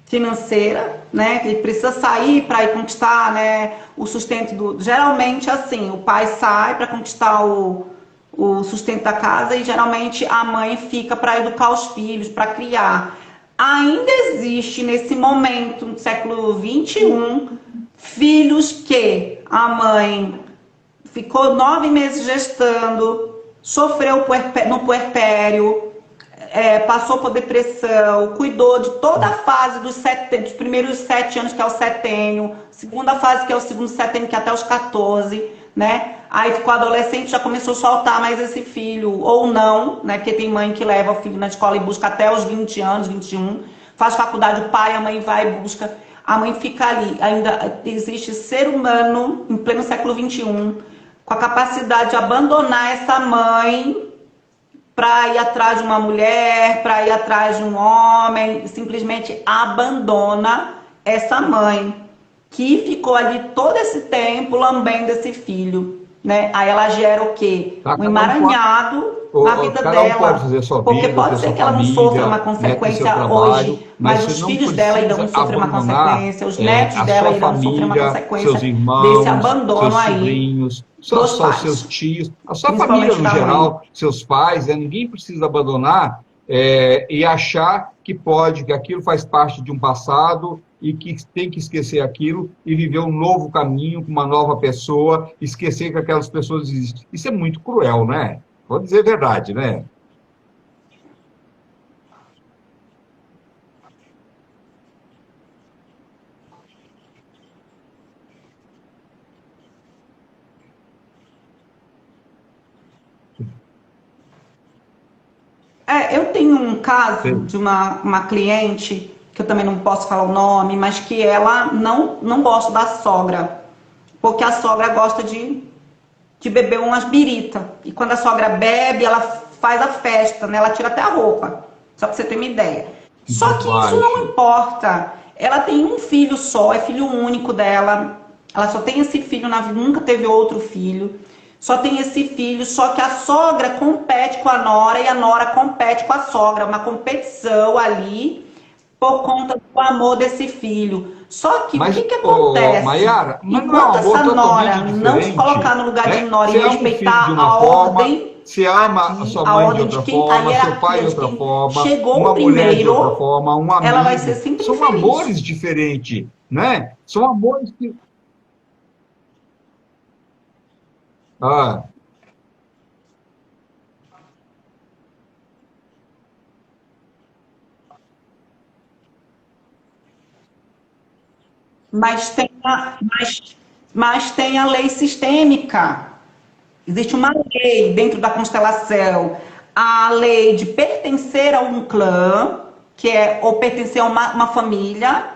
financeira, né? Ele precisa sair para ir conquistar, né, o sustento do. Geralmente, assim, o pai sai para conquistar o sustento da casa e geralmente a mãe fica para educar os filhos, para criar. Ainda existe nesse momento, no século XXI, filhos que a mãe ficou 9 meses gestando, sofreu no puerpério, passou por depressão, cuidou de toda a fase dos primeiros 7 anos, que é o setênio, segunda fase, que é o segundo setênio, que é até os 14, né? Aí ficou adolescente, já começou a soltar mais esse filho, ou não, né? Porque tem mãe que leva o filho na escola e busca até os 20 anos, 21, faz faculdade, o pai, a mãe vai e busca, a mãe fica ali. Ainda existe ser humano, em pleno século XXI, com a capacidade de abandonar essa mãe para ir atrás de uma mulher, para ir atrás de um homem, simplesmente abandona essa mãe que ficou ali todo esse tempo lambendo esse filho, né? Aí ela gera o quê? Tá? Um emaranhado na vida Cada um pode dela, fazer a sua porque vida, ter pode ser sua que ela não sofra uma família, né, ter seu consequência trabalho, hoje, mas mas você os não filhos dela irão precisa sofrer uma abandonar consequência, os netos a dela sua irão sofrer uma família, seus consequência desse irmãos, abandono seus aí sobrinhos, dos seus pais, tios, a sua família principalmente no da mãe. geral, seus pais, né? Ninguém precisa abandonar e achar que pode, que aquilo faz parte de um passado e que tem que esquecer aquilo e viver um novo caminho com uma nova pessoa, esquecer que aquelas pessoas existem. Isso é muito cruel, né? Vou dizer a verdade, né? Eu tenho um caso de uma cliente, que eu também não posso falar o nome, mas que ela não gosta da sogra, porque a sogra gosta de beber umas birita. E quando a sogra bebe, ela faz a festa, né? Ela tira até a roupa, só pra você ter uma ideia. Que Só que isso não bobagem. importa. Ela tem um filho só, é filho único dela. Ela só tem esse filho na vida, nunca teve outro filho. Só tem esse filho, só que a sogra compete com a nora e a nora compete com a sogra. Uma competição ali por conta do amor desse filho. Só que o que Mas, que acontece? Mayara, mas não é um Enquanto amor essa totalmente nora não se colocar diferente, no lugar de né? nora e Você ama o filho de respeitar uma a forma, ordem você ama a aqui, sua a mãe de ordem de outra quem, a forma, seu pai hierarquia de de outra quem forma, chegou uma mulher de outra primeiro, forma, um ela vai ser amigo. sempre São infeliz. amores diferentes, né? São amores que... Ah, Mas tem mas tem a lei sistêmica. Existe uma lei dentro da constelação, a lei de pertencer a um clã, que é ou pertencer a uma família,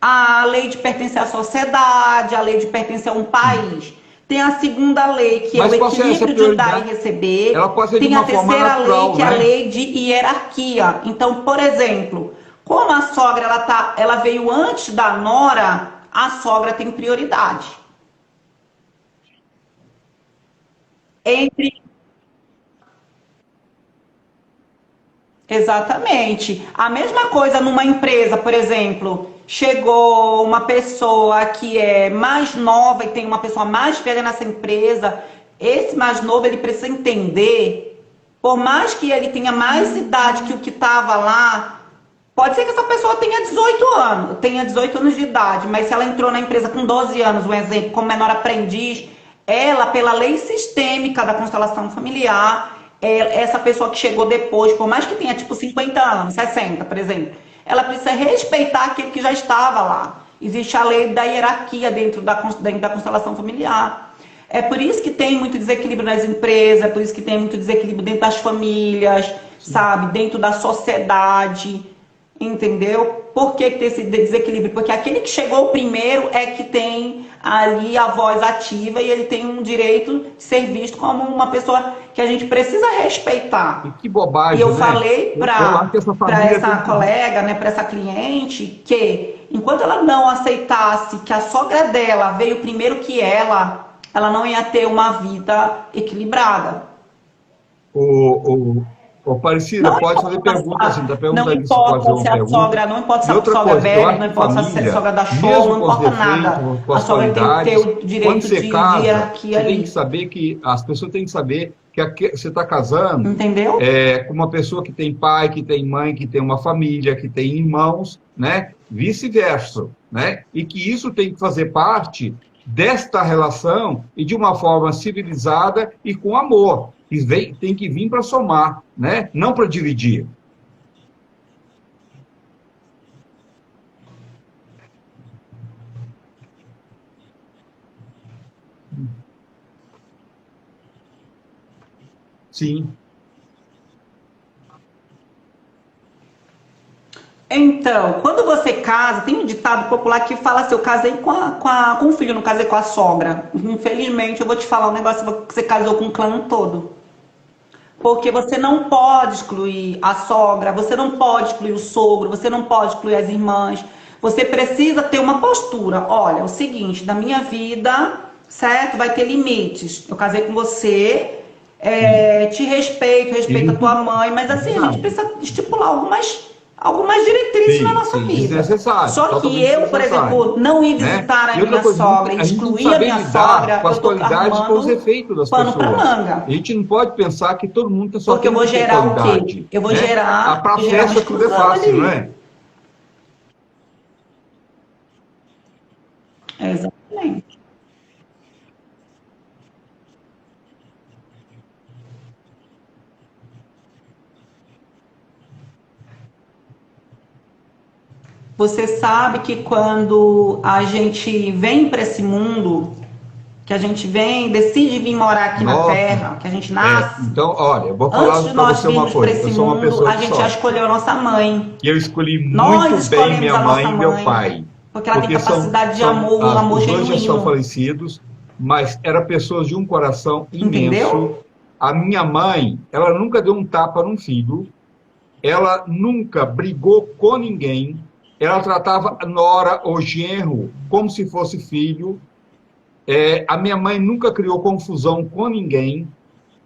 a lei de pertencer à sociedade, a lei de pertencer a um país. Tem a segunda lei, que é o mas pode ser essa equilíbrio de dar e prioridade. Ela receber. pode ser de Tem a uma forma terceira lei, natural, que é a né? lei de hierarquia. Então, por exemplo, como a sogra ela veio antes da nora, a sogra tem prioridade. Entre Exatamente. A mesma coisa numa empresa, por exemplo, chegou uma pessoa que é mais nova e tem uma pessoa mais velha nessa empresa. Esse mais novo, ele precisa entender, por mais que ele tenha mais idade que o que estava lá, pode ser que essa pessoa tenha 18 anos de idade, mas se ela entrou na empresa com 12 anos, um exemplo, como menor aprendiz, ela, pela lei sistêmica da constelação familiar, essa pessoa que chegou depois, por mais que tenha tipo 50 anos, 60, por exemplo, ela precisa respeitar aquele que já estava lá. Existe a lei da hierarquia dentro da constelação familiar. É por isso que tem muito desequilíbrio nas empresas, é por isso que tem muito desequilíbrio dentro das famílias, sabe? Dentro da sociedade, entendeu? Por que tem esse desequilíbrio? Porque aquele que chegou primeiro é que tem ali a voz ativa e ele tem um direito de ser visto como uma pessoa que a gente precisa respeitar. E que bobagem, E eu né? falei Eu acho que essa para família essa tem colega, né, para essa cliente, que enquanto ela não aceitasse que a sogra dela veio primeiro que ela não ia ter uma vida equilibrada. o Aparecida, Não pode fazer pergunta assim, está não perguntando se pode fazer importa se uma a pergunta. sogra, não importa se E a outra sogra é coisa, eu velha, acho não que importa se é família, sogra da show, mesmo não com os importa defeitos, nada. com A as sogra tem que ter qualidades, o quando direito você de casa, hierarquia você tem que ali. saber que as pessoas têm que saber que você está casando Entendeu? com uma pessoa que tem pai, que tem mãe, que tem uma família, que tem irmãos, né? Vice-versa, né? E que isso tem que fazer parte desta relação e de uma forma civilizada e com amor. E tem que vir para somar, né? Não para dividir. Sim. Então, quando você casa, tem um ditado popular que fala assim: eu casei com o filho, não casei com a sogra. Infelizmente, eu vou te falar um negócio: você casou com o clã todo. Porque você não pode excluir a sogra, você não pode excluir o sogro, você não pode excluir as irmãs. Você precisa ter uma postura. Olha, é o seguinte, na minha vida, certo? Vai ter limites. Eu casei com você, Sim. te respeito, E respeito a muito tua mãe, mas assim, a gente verdade. precisa estipular algumas diretrizes na Sim, nossa sim, vida. desnecessário, Só que totalmente eu, por desnecessário, exemplo, não ir né? visitar a E outra minha coisa, sogra e a gente tem que excluir a saber minha lidar sogra, com eu as tô qualidades e com os arrumando defeitos das pano pra pessoas. A manga. gente não pode pensar que todo mundo só Porque eu tem vou que ter gerar o quê? qualidade, Eu vou né? Para gerar uma festa tudo é exclusão fácil, não ali. é? Exatamente. Você sabe que quando a gente vem para esse mundo, que a gente vem, decide vir morar aqui na Nossa, Terra, que a gente nasce, então, olha, eu vou antes falar de para nós você uma virmos para coisa. Eu esse sou uma mundo, pessoa a de gente já sorte. escolheu a nossa mãe. E eu escolhi muito Nós bem escolhemos minha a mãe nossa e meu mãe, pai, porque ela tem porque capacidade de amor, um amor os dois já são genuíno. falecidos, mas eram pessoas de um coração imenso. Entendeu? A minha mãe, ela nunca deu um tapa num filho, ela nunca brigou com ninguém, ela tratava a nora ou genro como se fosse filho. A minha mãe nunca criou confusão com ninguém.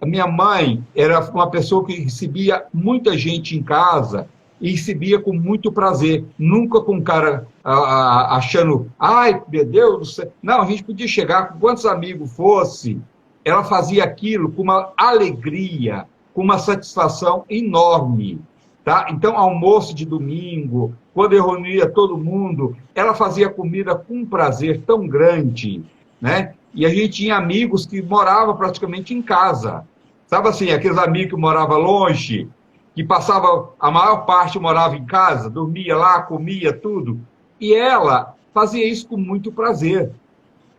A minha mãe era uma pessoa que recebia muita gente em casa e recebia com muito prazer, nunca com cara achando, ai, meu Deus do céu. Não, a gente podia chegar com quantos amigos fosse, ela fazia aquilo com uma alegria, com uma satisfação enorme. Tá? Então, almoço de domingo, quando eu reunia todo mundo, ela fazia comida com um prazer tão grande, né? E a gente tinha amigos que moravam praticamente em casa. Sabe assim, aqueles amigos que moravam longe, que passava, a maior parte morava em casa, dormia lá, comia tudo. E ela fazia isso com muito prazer,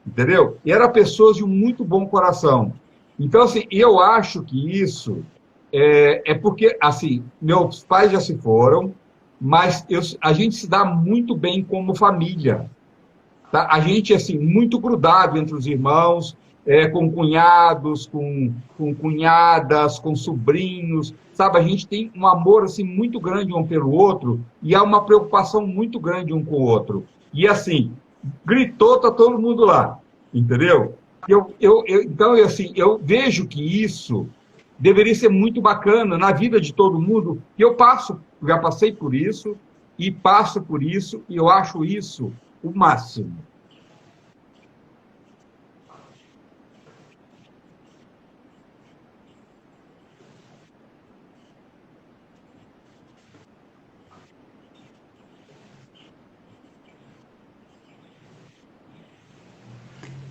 entendeu? E eram pessoas de um muito bom coração. Então, assim, eu acho que isso é porque, assim, meus pais já se foram, mas a gente se dá muito bem como família. Tá? A gente, assim, muito grudado entre os irmãos, com cunhados, com cunhadas, com sobrinhos, sabe? A gente tem um amor, assim, muito grande um pelo outro e há uma preocupação muito grande um com o outro. E, assim, gritou, tá todo mundo lá, entendeu? Então, assim, eu vejo que isso deveria ser muito bacana na vida de todo mundo, e eu já passei por isso, e passo por isso, e eu acho isso o máximo.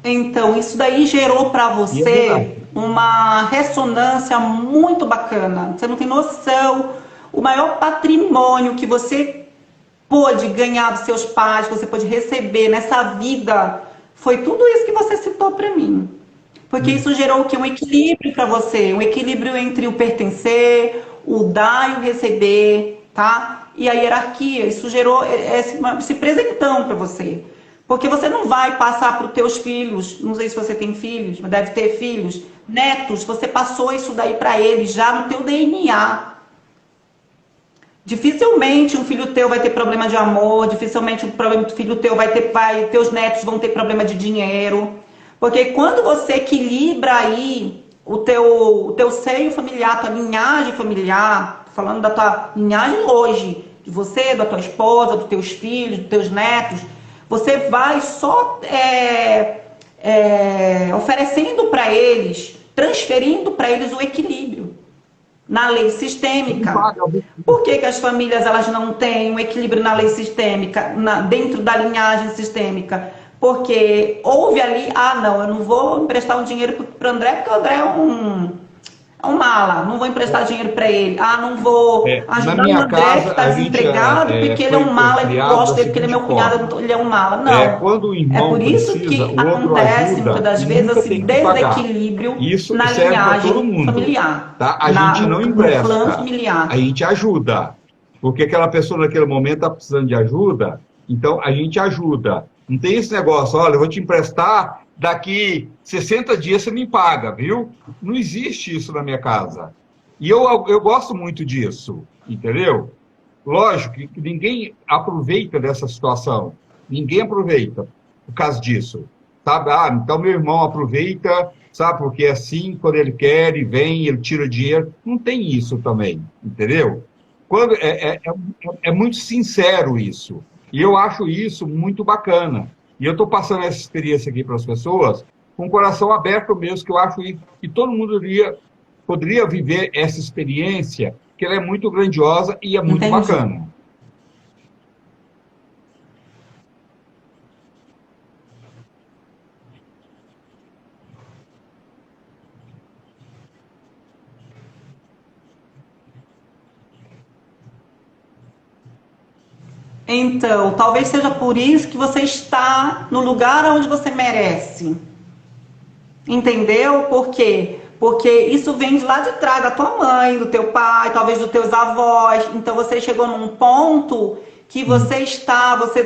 Então, isso daí gerou para E é verdade. você uma ressonância muito bacana. Você não tem noção. O maior patrimônio que você pôde ganhar dos seus pais, que você pôde receber nessa vida, foi tudo isso que você citou para mim. Porque isso gerou o quê? Um equilíbrio para você, um equilíbrio entre o pertencer, o dar e o receber, tá? e a hierarquia. Isso gerou esse presentão para você. Porque você não vai passar para os teus filhos, não sei se você tem filhos, mas deve ter filhos, netos, você passou isso daí para eles já no teu DNA. Dificilmente um filho teu vai ter problema de amor, dificilmente um filho teu teus netos vão ter problema de dinheiro. Porque quando você equilibra aí o teu seio familiar, tua linhagem familiar, falando da tua linhagem hoje, de você, da tua esposa, dos teus filhos, dos teus netos, você vai só oferecendo para eles, transferindo para eles o equilíbrio na lei sistêmica. Por que as famílias elas não têm um equilíbrio na lei sistêmica, dentro da linhagem sistêmica? Porque houve ali, não, eu não vou emprestar um dinheiro para o André, porque o André é um mala, não vou emprestar dinheiro para ele. Não vou ajudar o André que está desempregado, porque ele é um mala, eu não gosto dele, porque ele é meu cunhado, ele é um mala. Não. Quando o irmão por isso precisa, que acontece muitas das vezes esse desequilíbrio na linhagem familiar. Tá? A gente não empresta, no plano familiar. A gente ajuda. Porque aquela pessoa naquele momento está precisando de ajuda, então a gente ajuda. Não tem esse negócio, olha, eu vou te emprestar, daqui 60 dias você me paga, viu? Não existe isso na minha casa. E eu gosto muito disso, entendeu? Lógico que ninguém aproveita dessa situação. Ninguém aproveita por causa disso. Sabe? Então meu irmão aproveita, sabe? Porque assim, quando ele quer, ele vem, ele tira dinheiro. Não tem isso também, entendeu? É muito sincero isso. E eu acho isso muito bacana. E eu estou passando essa experiência aqui para as pessoas com o coração aberto mesmo, que eu acho que todo mundo poderia viver essa experiência, que ela é muito grandiosa e é muito bacana. Então, talvez seja por isso que você está no lugar onde você merece. Entendeu? Por quê? Porque isso vem de lá de trás, da tua mãe, do teu pai, talvez dos teus avós. Então você chegou num ponto que você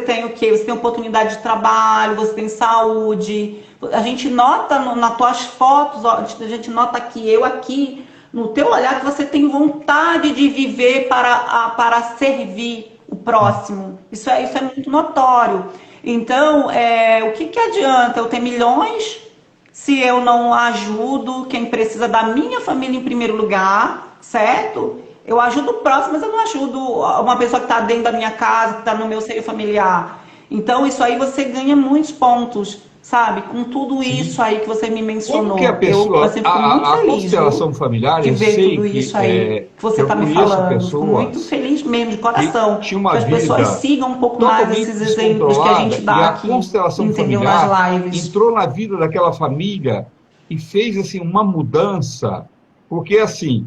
tem o quê? Você tem oportunidade de trabalho, você tem saúde. A gente nota nas tuas fotos, a gente nota aqui, no teu olhar, que você tem vontade de viver para servir o próximo. Isso é muito notório. Então, o que adianta eu ter milhões se eu não ajudo quem precisa da minha família em primeiro lugar, certo? Eu ajudo o próximo, mas eu não ajudo uma pessoa que está dentro da minha casa, que está no meu seio familiar. Então, isso aí você ganha muitos pontos, sabe? Com tudo isso aí que você me mencionou. Como que a pessoa, eu fico muito feliz, constelação familiar, de eu ver sei tudo isso aí que você está me falando. Fico muito feliz mesmo, de coração, que as pessoas sigam um pouco mais esses exemplos que a gente dá aqui, entendeu? Nas lives. Entrou na vida daquela família e fez assim uma mudança, porque assim,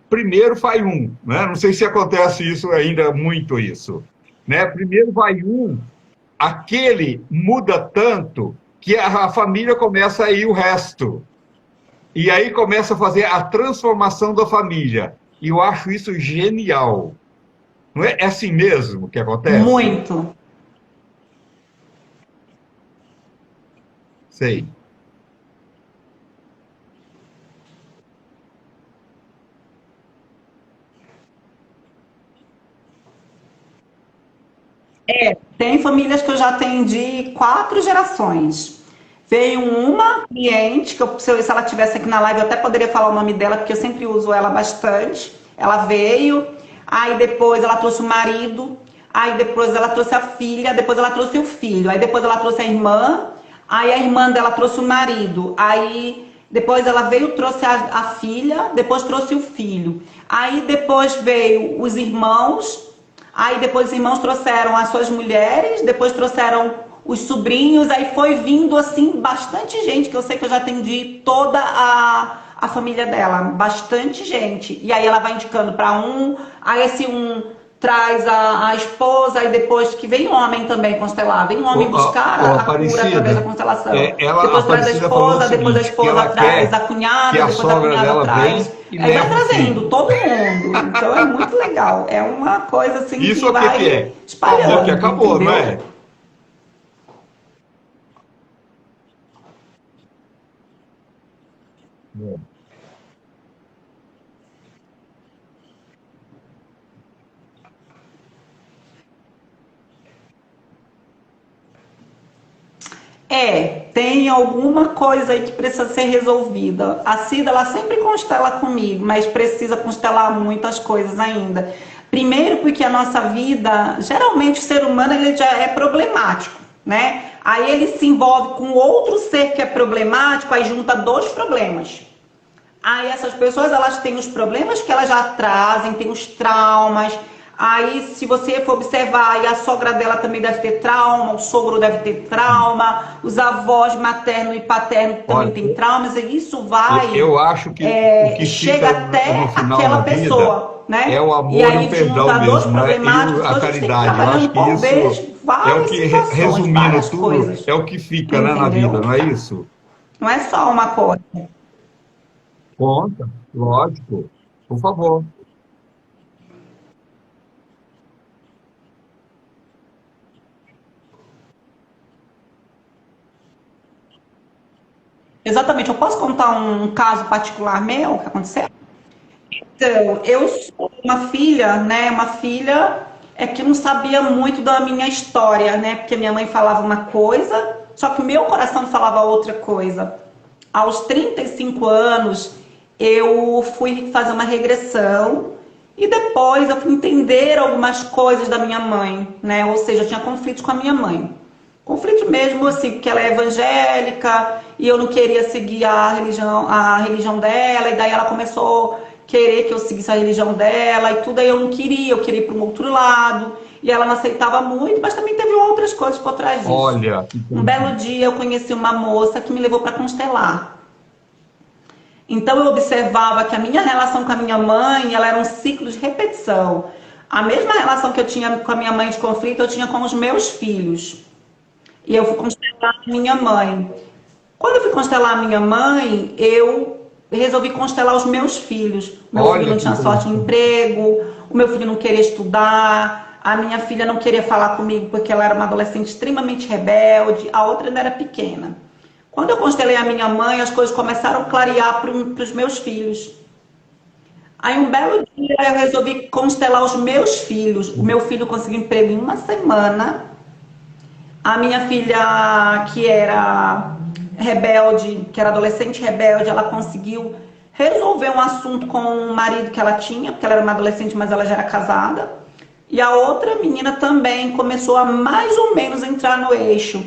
primeiro vai né? Não sei se acontece isso ainda muito isso, né? Primeiro vai aquele muda tanto que a família começa a ir o resto. E aí começa a fazer a transformação da família. E eu acho isso genial. Não é assim mesmo que acontece? Muito. Sei. Tem famílias que eu já atendi 4 gerações. Veio uma cliente, se ela estivesse aqui na live, eu até poderia falar o nome dela, porque eu sempre uso ela bastante. Ela veio, aí depois ela trouxe o marido, aí depois ela trouxe a filha, depois ela trouxe o filho, aí depois ela trouxe a irmã, aí a irmã dela trouxe o marido, aí depois ela veio, trouxe a filha, depois trouxe o filho. Aí depois veio os irmãos, aí depois os irmãos trouxeram as suas mulheres, depois trouxeram os sobrinhos, aí foi vindo assim bastante gente, que eu sei que eu já atendi toda a família dela, bastante gente. E aí ela vai indicando para aí esse traz a esposa e depois que vem homem também constelar, vem homem buscar a cura através da Aparecida, constelação. a Depois traz a Aparecida falou o esposa, depois a seguinte, que esposa ela traz a quer que cunhada, a depois a sogra cunhada dela traz. venha e Aí vai leve o trazendo filho. todo mundo. Então é muito legal. É uma coisa assim Isso que o que que vai é? Acabou que espalhando, acabou, não entendeu? é? Tem alguma coisa aí que precisa ser resolvida. A Cida, ela sempre constela comigo, mas precisa constelar muitas coisas ainda. Primeiro porque a nossa vida, geralmente o ser humano ele já é problemático, né? Aí ele se envolve com outro ser que é problemático, aí junta dois problemas. Aí essas pessoas, elas têm os problemas que elas já trazem, têm os traumas. Aí, se você for observar, aí a sogra dela também deve ter trauma, o sogro deve ter trauma, os avós materno e paterno também Olha, têm traumas, e isso vai, eu acho que o que chega fica no até final na aquela vida pessoa, é né? o E amor e o aí perdão junta dois mesmo, né? E problemáticos, a então a gente tem que ir caridade. Eu acho trabalhando que por isso vez é o várias que, situações, resumindo várias tudo, coisas, é o que fica, né, na vida, entendeu? não é isso? Não é só uma coisa. Conta, lógico, por favor. Exatamente, eu posso contar um caso particular meu que aconteceu? Então, eu sou uma filha, né? Uma filha que não sabia muito da minha história, né? Porque minha mãe falava uma coisa, só que o meu coração falava outra coisa. Aos 35 anos, eu fui fazer uma regressão e depois eu fui entender algumas coisas da minha mãe, né? Ou seja, eu tinha conflitos com a minha mãe. Conflito mesmo, assim, porque ela é evangélica e eu não queria seguir a religião dela, e daí ela começou a querer que eu seguisse a religião dela e tudo, aí eu não queria, eu queria ir para um outro lado, e ela não aceitava muito, mas também teve outras coisas por trás disso. Olha, Um belo dia eu conheci uma moça que me levou para constelar. Então eu observava que a minha relação com a minha mãe, ela era um ciclo de repetição. A mesma relação que eu tinha com a minha mãe de conflito, eu tinha com os meus filhos. E eu fui constelar a minha mãe. Quando eu fui constelar a minha mãe, eu resolvi constelar os meus filhos. Meu filho olha não que tinha sorte em interessante. emprego, o meu filho não queria estudar, a minha filha não queria falar comigo porque ela era uma adolescente extremamente rebelde, a outra ainda era pequena. Quando eu constelei a minha mãe, as coisas começaram a clarear para os meus filhos. Aí um belo dia eu resolvi constelar os meus filhos. O meu filho conseguiu emprego em uma semana. A minha filha, que era rebelde, que era adolescente rebelde, ela conseguiu resolver um assunto com o marido que ela tinha, porque ela era uma adolescente, mas ela já era casada. E a outra menina também começou a mais ou menos entrar no eixo.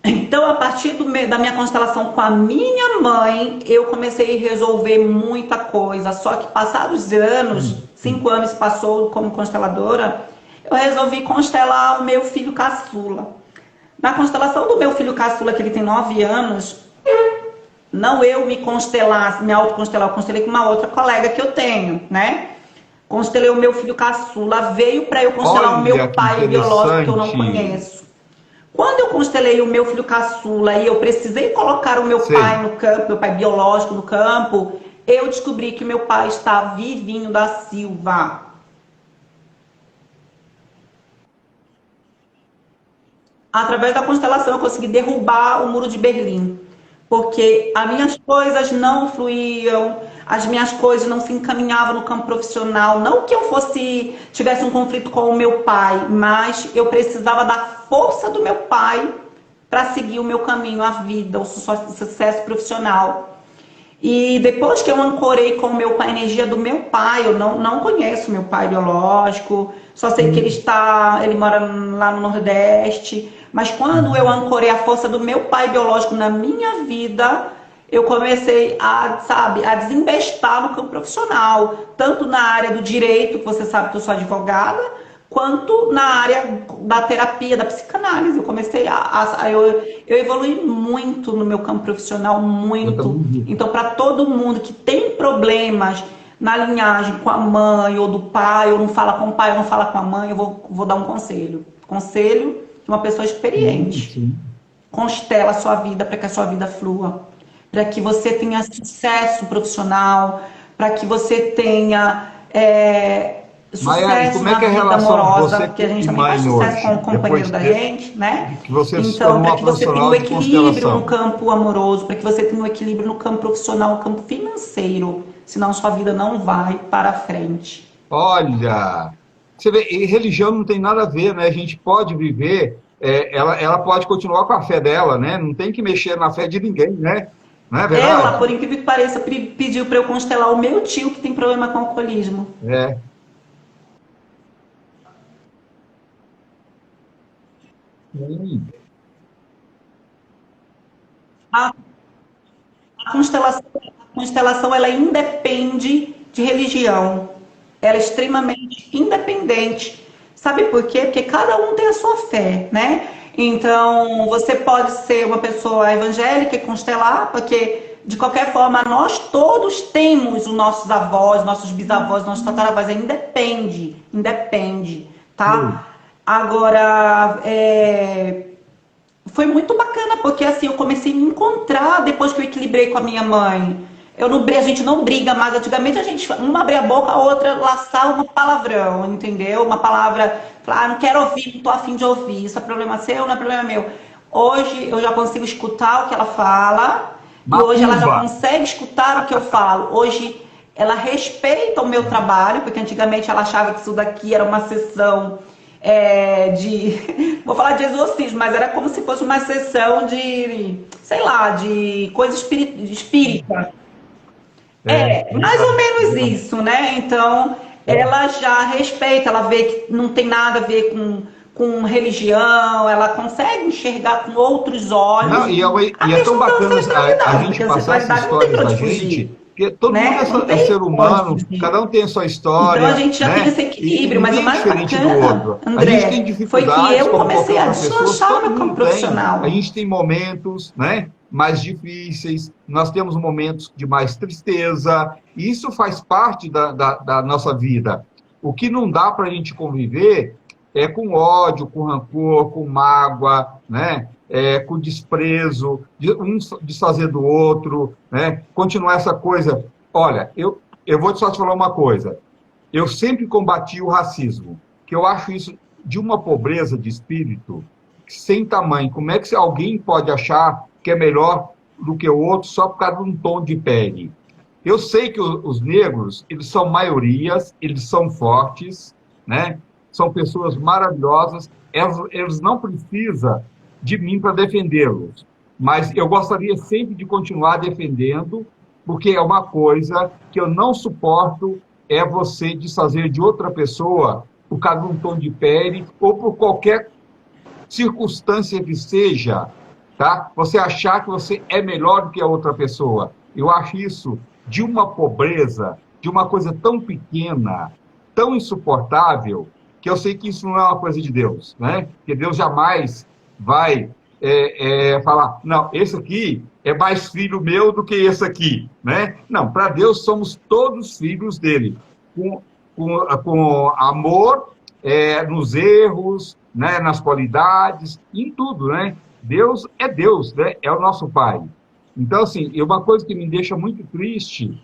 Então, a partir da minha constelação com a minha mãe, eu comecei a resolver muita coisa. Só que passados anos, 5 anos passou como consteladora, eu resolvi constelar o meu filho caçula. Na constelação do meu filho caçula, que ele tem 9 anos, não eu me constelar, me autoconstelar, eu constelei com uma outra colega que eu tenho, né? Constelei o meu filho caçula, veio para eu constelar o meu Olha que pai biológico que eu não interessante. conheço. Quando eu constelei o meu filho caçula e eu precisei colocar o meu pai Sei. no campo, meu pai biológico no campo, eu descobri que meu pai está vivinho da Silva. Através da constelação eu consegui derrubar o muro de Berlim, porque as minhas coisas não fluíam, as minhas coisas não se encaminhavam no campo profissional, não que eu fosse tivesse um conflito com o meu pai, mas eu precisava da força do meu pai para seguir o meu caminho, a vida, o sucesso profissional. E depois que eu ancorei com o meu pai, a energia do meu pai, eu não conheço meu pai biológico, só sei que ele mora lá no Nordeste. Mas quando eu ancorei a força do meu pai biológico na minha vida, eu comecei a, sabe, a desembestar no campo profissional, tanto na área do direito, que você sabe que eu sou advogada, quanto na área da terapia, da psicanálise. Eu comecei eu evolui muito no meu campo profissional, Eu muito. também vi. Então, para todo mundo que tem problemas na linhagem com a mãe ou do pai, ou não fala com o pai, ou não fala com a mãe, eu vou dar um conselho. Conselho de uma pessoa experiente. sim. Constela a sua vida para que a sua vida flua, para que você tenha sucesso profissional, para que você tenha Maiane, sucesso como é na que é a vida relação de amorosa, você porque a gente e também faz mãe sucesso com hoje? o companheiro Depois da gente, né? que você se Então, tornou para uma que você tenha profissional o de equilíbrio no constelação. campo amoroso, para que você tenha o equilíbrio no campo profissional, no campo financeiro, senão sua vida não vai para frente. Olha, você vê, e religião não tem nada a ver, né? A gente pode viver, ela pode continuar com a fé dela, né? Não tem que mexer na fé de ninguém, né? Não é Ela, por verdade? incrível que pareça, pediu para eu constelar o meu tio que tem problema com alcoolismo. É. Sim. A a constelação ela independe de religião. Ela é extremamente independente. Sabe por quê? Porque cada um tem a sua fé, né? Então, você pode ser uma pessoa evangélica e constelar, porque de qualquer forma nós todos temos os nossos avós, nossos bisavós, nossos tataravós, independe, independe, Sim. tá? Agora, foi muito bacana, porque assim, eu comecei a me encontrar depois que eu equilibrei com a minha mãe. A gente não briga mais. Antigamente a gente, uma abria a boca, a outra laçava um palavrão, entendeu? Uma palavra, falar, não quero ouvir, não tô afim de ouvir. Isso é problema seu, não é problema meu. Hoje eu já consigo escutar o que ela fala, e hoje ela já Macumba. consegue escutar o que eu falo. Hoje ela respeita o meu trabalho, porque antigamente ela achava que isso daqui era uma sessão vou falar de exorcismo, mas era como se fosse uma sessão de, sei lá, de coisa espírita. Mais ou menos Não, isso, né? Então, é. ela já respeita, ela vê que não tem nada a ver com religião, ela consegue enxergar com outros olhos Não, a e é tão questão da bacana a ancestralidade, gente porque a passar essas ancestralidade não tem histórias pra da onde gente, fugir, porque todo mundo né? Não é ser tem pra onde humano, fugir. cada um tem a sua Então a história, gente já tem né? esse E equilíbrio, mas o ninguém é mais diferente do bacana, outro. A gente tem André, foi que dificuldades, eu como qualquer comecei a outra pessoa, deslanchar no todo meu campo mundo tem. A profissional. gente tem momentos, né, mais difíceis, nós temos momentos de mais tristeza, e isso faz parte da nossa vida. O que não dá para a gente conviver é com ódio, com rancor, com mágoa, né? Com desprezo, de um desfazer do outro, né? Continuar essa coisa. Olha, eu vou só te falar uma coisa. Eu sempre combati o racismo, que eu acho isso de uma pobreza de espírito sem tamanho. Como é que alguém pode achar que é melhor do que o outro só por causa de um tom de pele? Eu sei que os negros, eles são maiorias, eles são fortes, né? São pessoas maravilhosas, eles não precisam de mim para defendê-los, mas eu gostaria sempre de continuar defendendo, porque é uma coisa que eu não suporto, é você desfazer de outra pessoa por causa de um tom de pele ou por qualquer circunstância que seja, tá? Você achar que você é melhor do que a outra pessoa. Eu acho isso de uma pobreza, de uma coisa tão pequena, tão insuportável, que eu sei que isso não é uma coisa de Deus, né? Que Deus jamais vai falar, não, esse aqui é mais filho meu do que esse aqui, né? Não, para Deus somos todos filhos dele, com amor, nos erros, né, nas qualidades, em tudo, né? Deus, né? É o nosso Pai. Então, assim, uma coisa que me deixa muito triste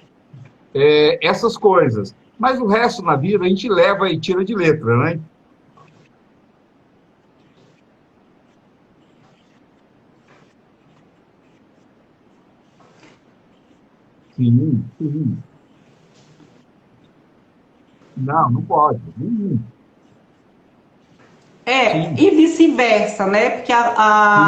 essas coisas. Mas o resto na vida a gente leva e tira de letra, né? Sim, sim. Não, não pode. Sim, E vice-versa, né? Porque sim.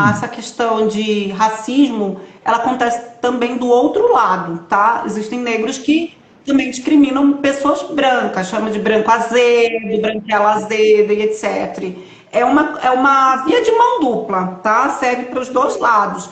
essa questão de racismo, ela acontece também do outro lado, tá? Existem negros que também discriminam pessoas brancas, chama de branco azedo, branquela azeda e etc. É uma via de mão dupla, tá? Serve para os dois lados.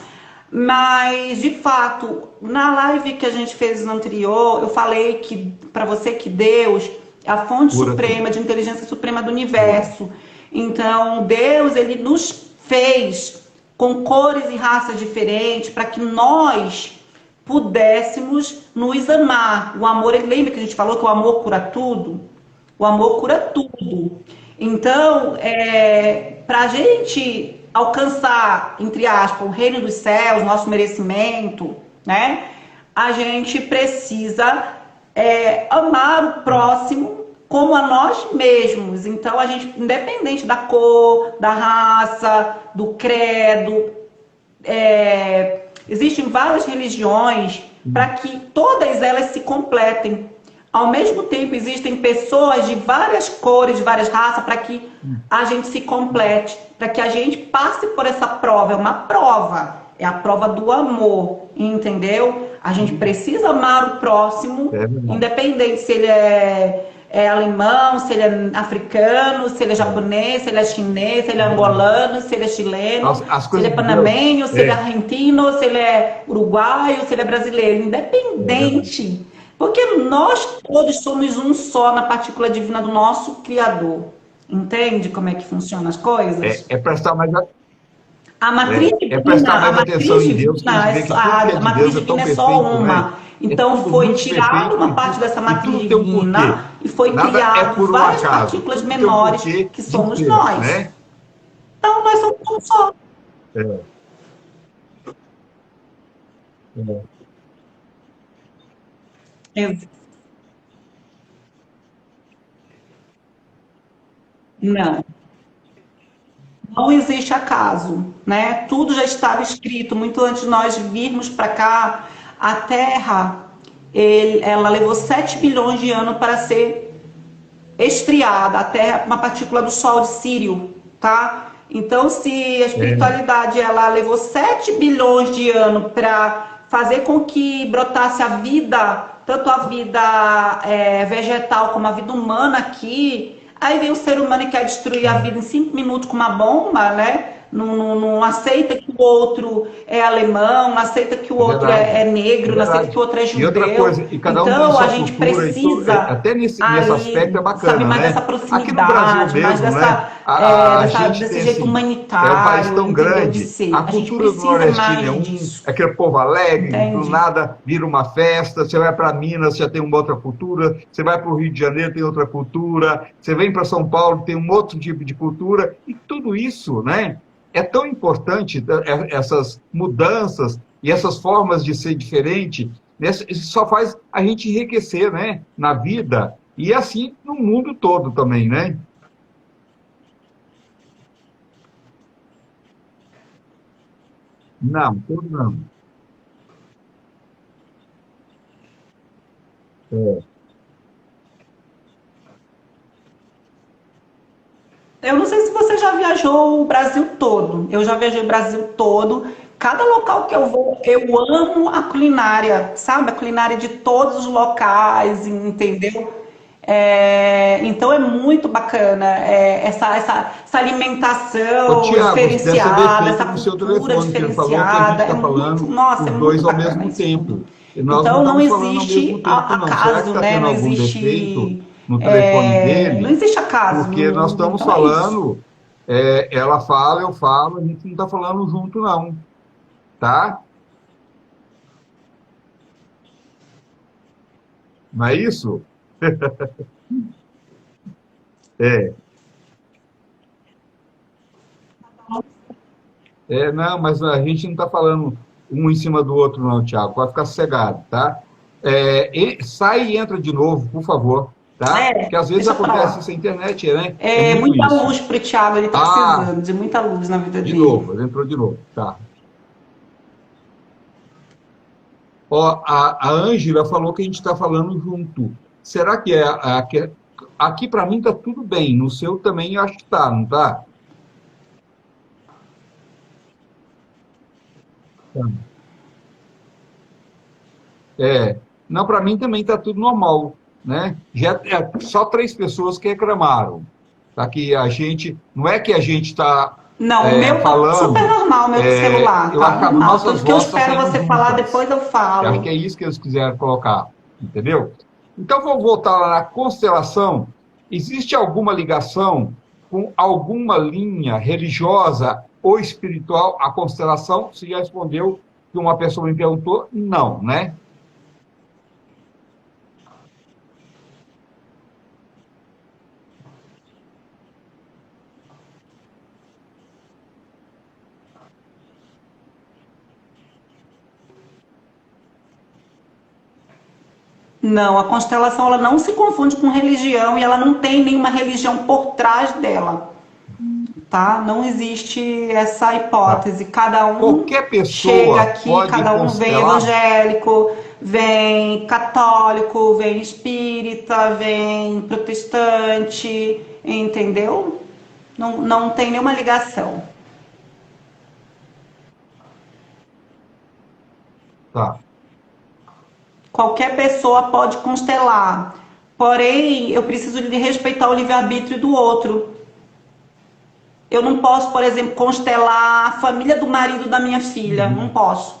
Mas, de fato, na live que a gente fez no anterior, eu falei que para você que Deus é a fonte Cura tudo. suprema de inteligência suprema do Cura. universo. Então, Deus, ele nos fez com cores e raças diferentes para que nós pudéssemos nos amar. O amor, lembra que a gente falou que o amor cura tudo? O amor cura tudo. Então, para a gente alcançar, entre aspas, o reino dos céus, nosso merecimento, né? A gente precisa amar o próximo como a nós mesmos. Então, a gente, independente da cor, da raça, do credo, existem várias religiões para que todas elas se completem. Ao mesmo tempo, existem pessoas de várias cores, de várias raças, para que a gente se complete, para que a gente passe por essa prova. É uma prova, é a prova do amor, entendeu? A gente precisa amar o próximo, independente se ele é alemão, se ele é africano, se ele é japonês, se ele é chinês, se ele é angolano, se ele é chileno, se ele é panamenho, se ele é argentino, se ele é uruguaio, se ele é brasileiro, independente. Porque nós todos somos um só na partícula divina do nosso Criador. Entende como é que funcionam as coisas? Prestar mais a matriz divina, a matriz divina é só uma. Né? Então foi tirada uma parte dessa matriz divina e foi criado várias partículas menores que somos nós. Né? Então nós somos um só. Não. Não existe acaso, né? Tudo já estava escrito muito antes de nós virmos para cá. A Terra, ela levou 7 bilhões de anos para ser estriada. A Terra é uma partícula do Sol de Sírio, tá? Então, se a espiritualidade ela levou 7 bilhões de anos para fazer com que brotasse a vida, tanto a vida vegetal como a vida humana aqui. Aí vem o ser humano e quer destruir a vida em 5 minutos com uma bomba, né? Não aceita que o outro é alemão, não aceita que o outro é negro, não aceita que o outro é judeu. E outra coisa, e cada um então, a gente precisa. Até nesse aspecto é bacana. Sabe, mais né? dessa proximidade, aqui no Brasil mesmo, mais desse jeito assim, humanitário. É um país tão grande. A cultura do nordestino é aquele povo alegre, do nada vira uma festa. Você vai para Minas, já tem uma outra cultura. Você vai para o Rio de Janeiro, tem outra cultura. Você vem para São Paulo, tem um outro tipo de cultura. E tudo isso, né? É tão importante essas mudanças e essas formas de ser diferente, isso só faz a gente enriquecer, né, na vida e assim no mundo todo também, né? Não, tudo não. É, Eu não sei se você já viajou o Brasil todo. Eu já viajei o Brasil todo. Cada local que eu vou, eu amo a culinária, sabe? A culinária de todos os locais, entendeu? Então é muito bacana essa Ô, alimentação Tiago, deve ser diferenciada, defeito essa no seu cultura telefone, que ele falou que a gente diferenciada. está falando Nossa, os é dois muito ao bacana mesmo isso tempo. tudo. E nós não Então não estamos falando ao existe mesmo tempo, não. Será que acaso, está né? tendo Não algum defeito existe, no telefone não dele? existe acaso no Porque nós mundo. estamos Então é isso. falando, ela fala, eu falo, a gente não está falando junto, não. Tá? Não é isso? É. Não, mas a gente não está falando um em cima do outro, não, Thiago. Pode ficar sossegado, tá? Sai e entra de novo, por favor, tá? Porque às vezes Deixa pra acontece lá. isso na internet, né? É muito Muita isso. luz pro Thiago, ele tá Ah, precisando de muita luz na vida de dele. novo, ele entrou de novo, tá? Ó, a Ângela falou que a gente está falando junto. Será que aqui para mim está tudo bem, no seu também acho que tá, não tá? Tá. Não, para mim também está tudo normal, né? Já é só 3 pessoas que reclamaram, tá? Que a gente, não é que a gente está Não, o meu tá super falando, normal, meu celular, eu tá acabo, normal. nossas Tudo que eu vozes estão espero saindo você falar, juntas. depois eu Eu acho que falo. é isso que eles quiseram colocar, entendeu? Então, vamos voltar lá na constelação. Existe alguma ligação com alguma linha religiosa ou espiritual? A constelação, você já respondeu que uma pessoa me perguntou, não, né? Não, a constelação ela não se confunde com religião e ela não tem nenhuma religião por trás dela, tá? Não existe essa Tá. hipótese. Cada um Qualquer chega pessoa aqui, pode cada um vem constelar? evangélico, vem católico, vem espírita, vem protestante, entendeu? Não, não tem nenhuma ligação. Tá, Qualquer pessoa pode constelar. Porém, eu preciso de respeitar o livre-arbítrio do outro. Eu não posso, por exemplo, constelar a família do marido da minha filha. Não uhum, posso.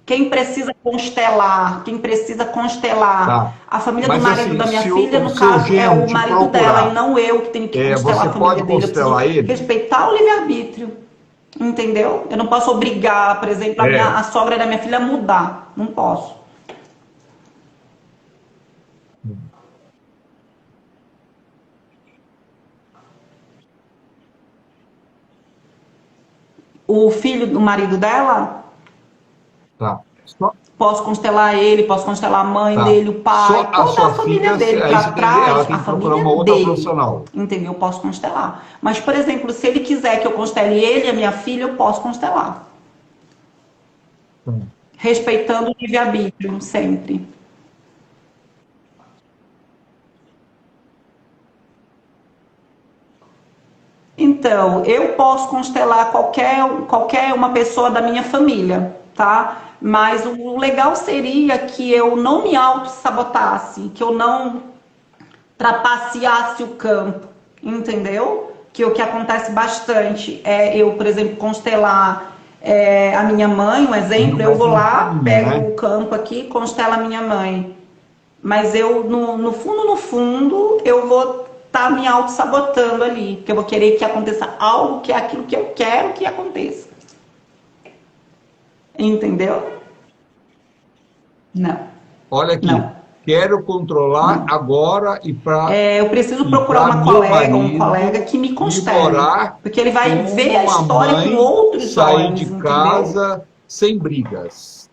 Quem precisa constelar tá. a família do Mas marido assim, da minha se filha, o no seu caso, é genro o te marido dela e procurar, não eu que tenho que constelar você a família pode dele. Eu preciso constelar ele? respeitar o livre-arbítrio. Entendeu? Eu não posso obrigar, por exemplo, É. a sogra da minha filha a mudar. Não posso. O filho do marido dela, Tá. Só, posso constelar ele, posso constelar a mãe tá. dele, o pai, Só a toda a sua família filha, dele aí para você tem, ela trás, tem a que procurar uma família outra dele, profissional. entendeu? Eu posso constelar. Mas, por exemplo, se ele quiser que eu constele ele e a minha filha, eu posso constelar, Tá. respeitando o livre-arbítrio sempre. Então, eu posso constelar qualquer uma pessoa da minha família, tá? Mas o legal seria que eu não me auto-sabotasse, que eu não trapaceasse o campo, entendeu? Que o que acontece bastante é eu, por exemplo, constelar a minha mãe, um E não exemplo, eu vai vou pelo lá, caminho, pego né? o campo aqui, constelo a minha mãe. Mas eu, no fundo, no fundo, eu vou estar me auto-sabotando ali, porque eu vou querer que aconteça algo que é aquilo que eu quero que aconteça. Entendeu? Não, Olha aqui, não, quero controlar não. agora Eu preciso e procurar para uma meu colega, um colega marido que me ir constele, morar porque ele vai ver a com a história com mãe, outros sair olhos, de entendeu? casa sem brigas.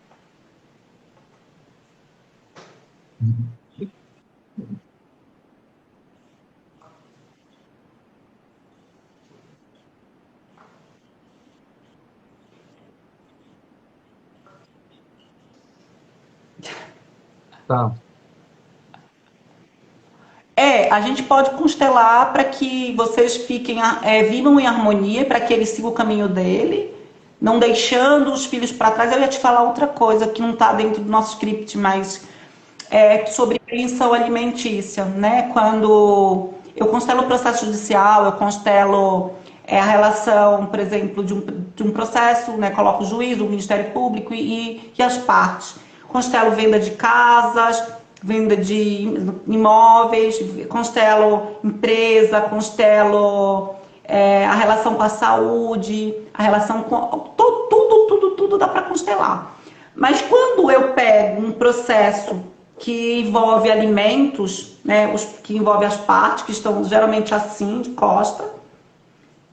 Tá. A gente pode constelar para que vocês vivam em harmonia, para que ele siga o caminho dele, não deixando os filhos para trás. Eu ia te falar outra coisa que não está dentro do nosso script, mas sobre pensão alimentícia, né? Quando eu constelo o processo judicial, eu constelo a relação, por exemplo, de um processo, né? Coloco o juiz, o Ministério Público e as partes. Constelo venda de casas, venda de imóveis, constelo empresa, constelo a relação com a saúde, a relação com tudo dá para constelar. Mas quando eu pego um processo que envolve alimentos, né, que envolve as partes que estão geralmente assim de costa,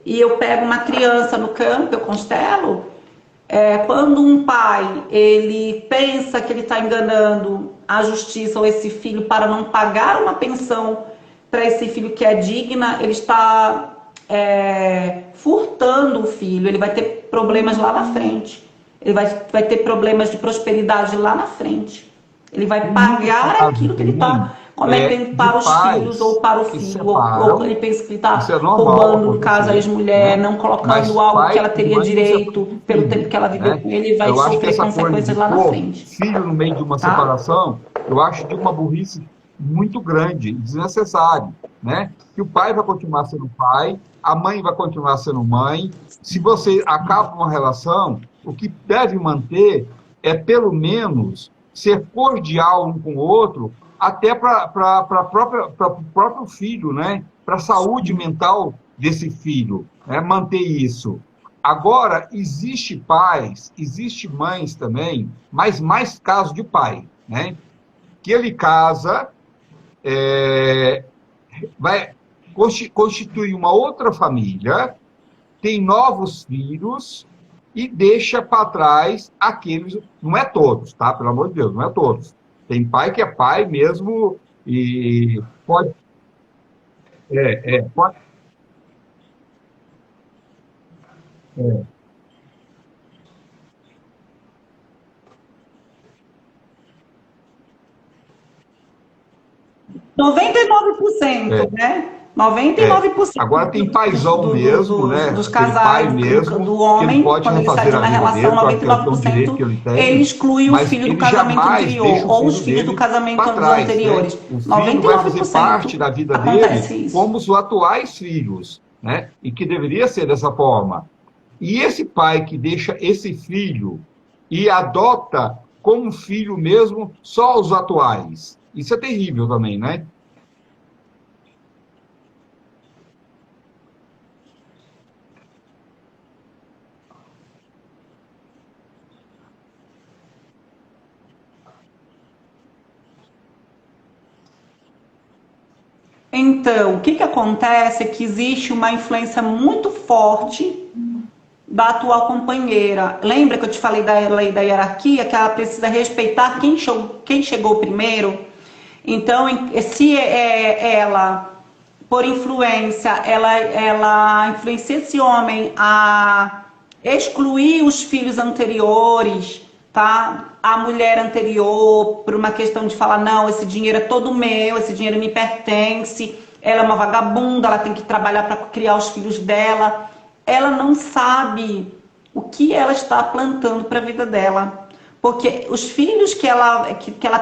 e eu pego uma criança no campo, eu constelo, quando um pai ele pensa que ele está enganando a justiça ou esse filho para não pagar uma pensão para esse filho que é digna, ele está furtando o filho, ele vai ter problemas lá na frente, ele vai ter problemas de prosperidade lá na frente, ele vai Tem muito pagar caso aquilo que ele também está cometendo de para os filhos ou pais para o que filho, ou separam, ele pensa que ele isso é está normal roubando, no caso, a acontecer, ex-mulher, né? não colocando Mas algo que pai ela e teria mãe não separam direito de pelo tempo filho, que ela viveu né? com ele e vai Eu acho que sofrer essa coisa de consequências lá na pôr frente, filho no meio de uma tá? separação, eu acho de uma burrice muito grande, desnecessário, né? Que o pai vai continuar sendo pai, a mãe vai continuar sendo mãe. Se você acaba uma relação, o que deve manter é pelo menos ser cordial um com o outro, até para o próprio filho, né? Para a saúde mental desse filho, né? Manter isso. Agora, existe pais, existe mães também, mas mais casos de pai, né? Que ele casa, vai constituir uma outra família, tem novos filhos e deixa para trás aqueles. Não é todos, tá? Pelo amor de Deus, não é todos. Tem pai que é pai mesmo e pode. Pode 99%, né? noventa e É. nove por cento Agora tem paizão mesmo, né? dos Aquele pai casais, mesmo, do que ele homem, pode quando ele sai refazer de a uma vida relação, dele, que eu acho noventa que e é nove por um direito cento que ele ele tem, exclui o mas filho do ele casamento jamais anterior, deixa o ou os filho filhos do dele casamento para dos trás, né? anteriores. O filho noventa e vai nove fazer por cento parte da vida acontece dele isso. como os atuais filhos, né? E que deveria ser dessa forma. E esse pai que deixa esse filho e adota como filho mesmo só os atuais, isso é terrível também, né? Então, o que acontece é que existe uma influência muito forte da atual companheira. Lembra que eu te falei da lei da hierarquia, que ela precisa respeitar quem chegou primeiro? Então, se ela, por influência, ela influencia esse homem a excluir os filhos anteriores, tá? A mulher anterior, por uma questão de falar, não, esse dinheiro é todo meu, esse dinheiro me pertence, ela é uma vagabunda, ela tem que trabalhar para criar os filhos dela. Ela não sabe o que ela está plantando para a vida dela. Porque os filhos que ela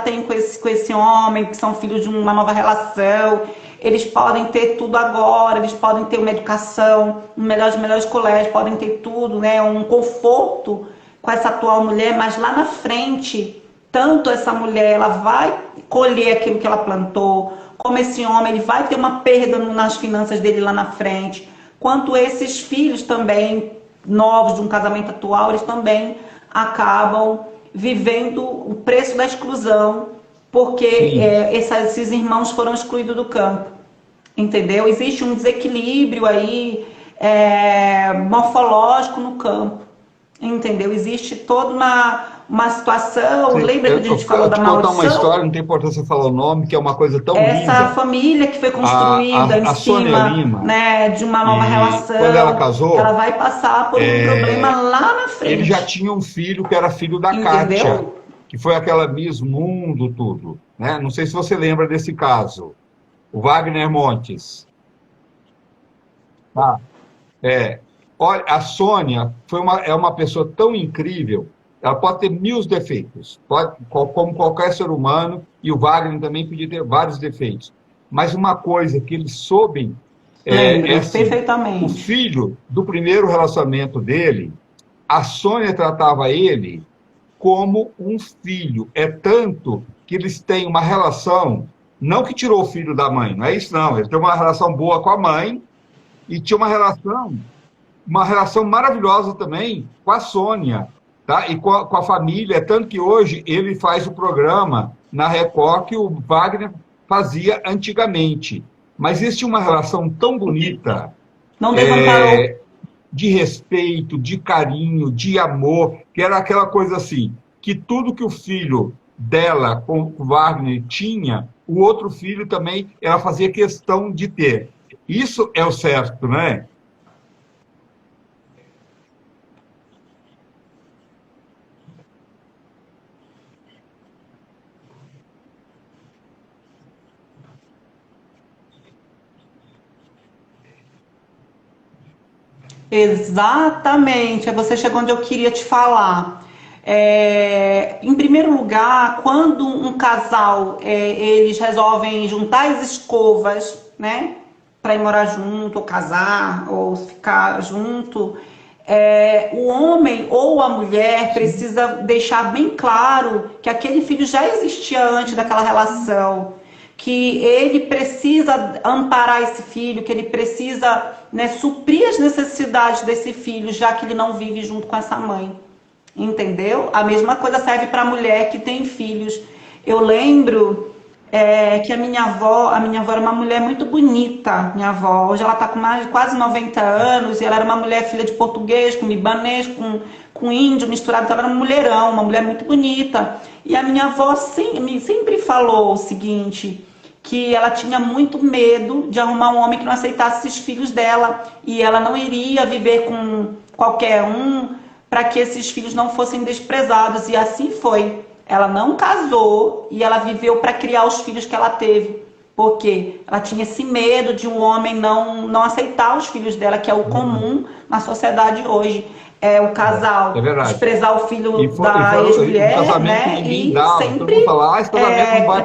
tem com esse homem, que são filhos de uma nova relação, eles podem ter tudo agora, eles podem ter uma educação, um melhores colégios, podem ter tudo, né, um conforto com essa atual mulher, mas lá na frente, tanto essa mulher ela vai colher aquilo que ela plantou, como esse homem ele vai ter uma perda nas finanças dele lá na frente, quanto esses filhos também novos de um casamento atual, eles também acabam vivendo o preço da exclusão, porque esses irmãos foram excluídos do campo, entendeu? Existe um desequilíbrio aí morfológico no campo, entendeu? Existe toda uma situação, Sim, lembra que a gente falou eu da te contar uma maldição? história, não tem importância falar o nome, que é uma coisa tão Essa linda. família que foi construída em A Sônia cima, Lima, né, de uma nova e quando ela relação, ela casou, vai passar por um problema lá na ele já frente, tinha um filho que era filho da Kátia, entendeu? que foi aquela Miss Mundo, tudo. Né? Não sei se você lembra desse caso. O Wagner Montes. Tá? Olha, a Sônia é uma pessoa tão incrível, ela pode ter mil defeitos, como qualquer ser humano, e o Wagner também podia ter vários defeitos. Mas uma coisa que eles soubem é Lembro assim, o perfeitamente. filho do primeiro relacionamento dele, a Sônia tratava ele como um filho. É tanto que eles têm uma relação, não que tirou o filho da mãe, não é isso não, ele tem uma relação boa com a mãe, e tinha uma relação maravilhosa também com a Sônia, tá? E com a família, tanto que hoje ele faz o programa na Record que o Wagner fazia antigamente. Mas existe uma relação tão bonita, Não desamparou. de respeito, de carinho, de amor, que era aquela coisa assim, que tudo que o filho dela com o Wagner tinha, o outro filho também ela fazia questão de ter. Isso é o certo, né? Exatamente, você chegou onde eu queria te falar. Em primeiro lugar, quando um casal eles resolvem juntar as escovas, né, para ir morar junto, ou casar, ou ficar junto, o homem ou a mulher precisa deixar bem claro que aquele filho já existia antes daquela relação, que ele precisa amparar esse filho, que ele precisa, né, suprir as necessidades desse filho, já que ele não vive junto com essa mãe. Entendeu? A mesma coisa serve para a mulher que tem filhos. Eu lembro que a minha avó era uma mulher muito bonita, minha avó. Hoje ela está com quase 90 anos e ela era uma mulher filha de português, com libanês, com índio misturado, então ela era uma mulherão, uma mulher muito bonita. E a minha avó sempre falou o seguinte, que ela tinha muito medo de arrumar um homem que não aceitasse esses filhos dela e ela não iria viver com qualquer um para que esses filhos não fossem desprezados. E assim foi. Ela não casou e ela viveu para criar os filhos que ela teve. Porque ela tinha esse medo de um homem não aceitar os filhos dela, que é o comum na sociedade hoje. É o casal desprezar o filho da ex-mulher, né? E sempre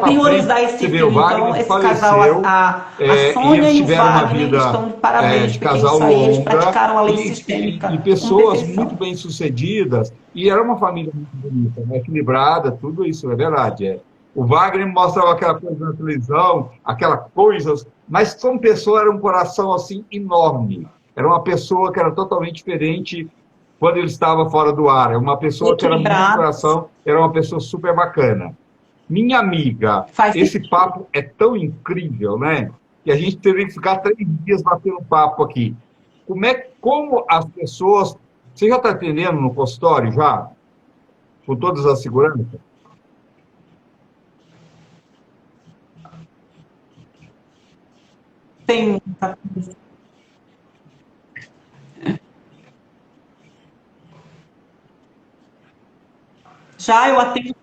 priorizar esse filho. Então, esse casal, a Sônia e o Wagner, estão de parabéns, porque isso aí, eles praticaram a lei sistêmica. E pessoas muito bem-sucedidas, e era uma família muito bonita, né? Equilibrada, tudo isso, é verdade. O Wagner mostrava aquela coisa na televisão, aquela coisa, mas como pessoa era um coração assim enorme. Era uma pessoa que era totalmente diferente quando ele estava fora do ar. É uma pessoa que era muito coração, era uma pessoa super bacana. Minha amiga, esse papo é tão incrível, né? Que a gente teria que ficar 3 dias batendo papo aqui. Como as pessoas... Você já está atendendo no consultório, já? Com todas as seguranças? Tem muita coisa. Já eu atendo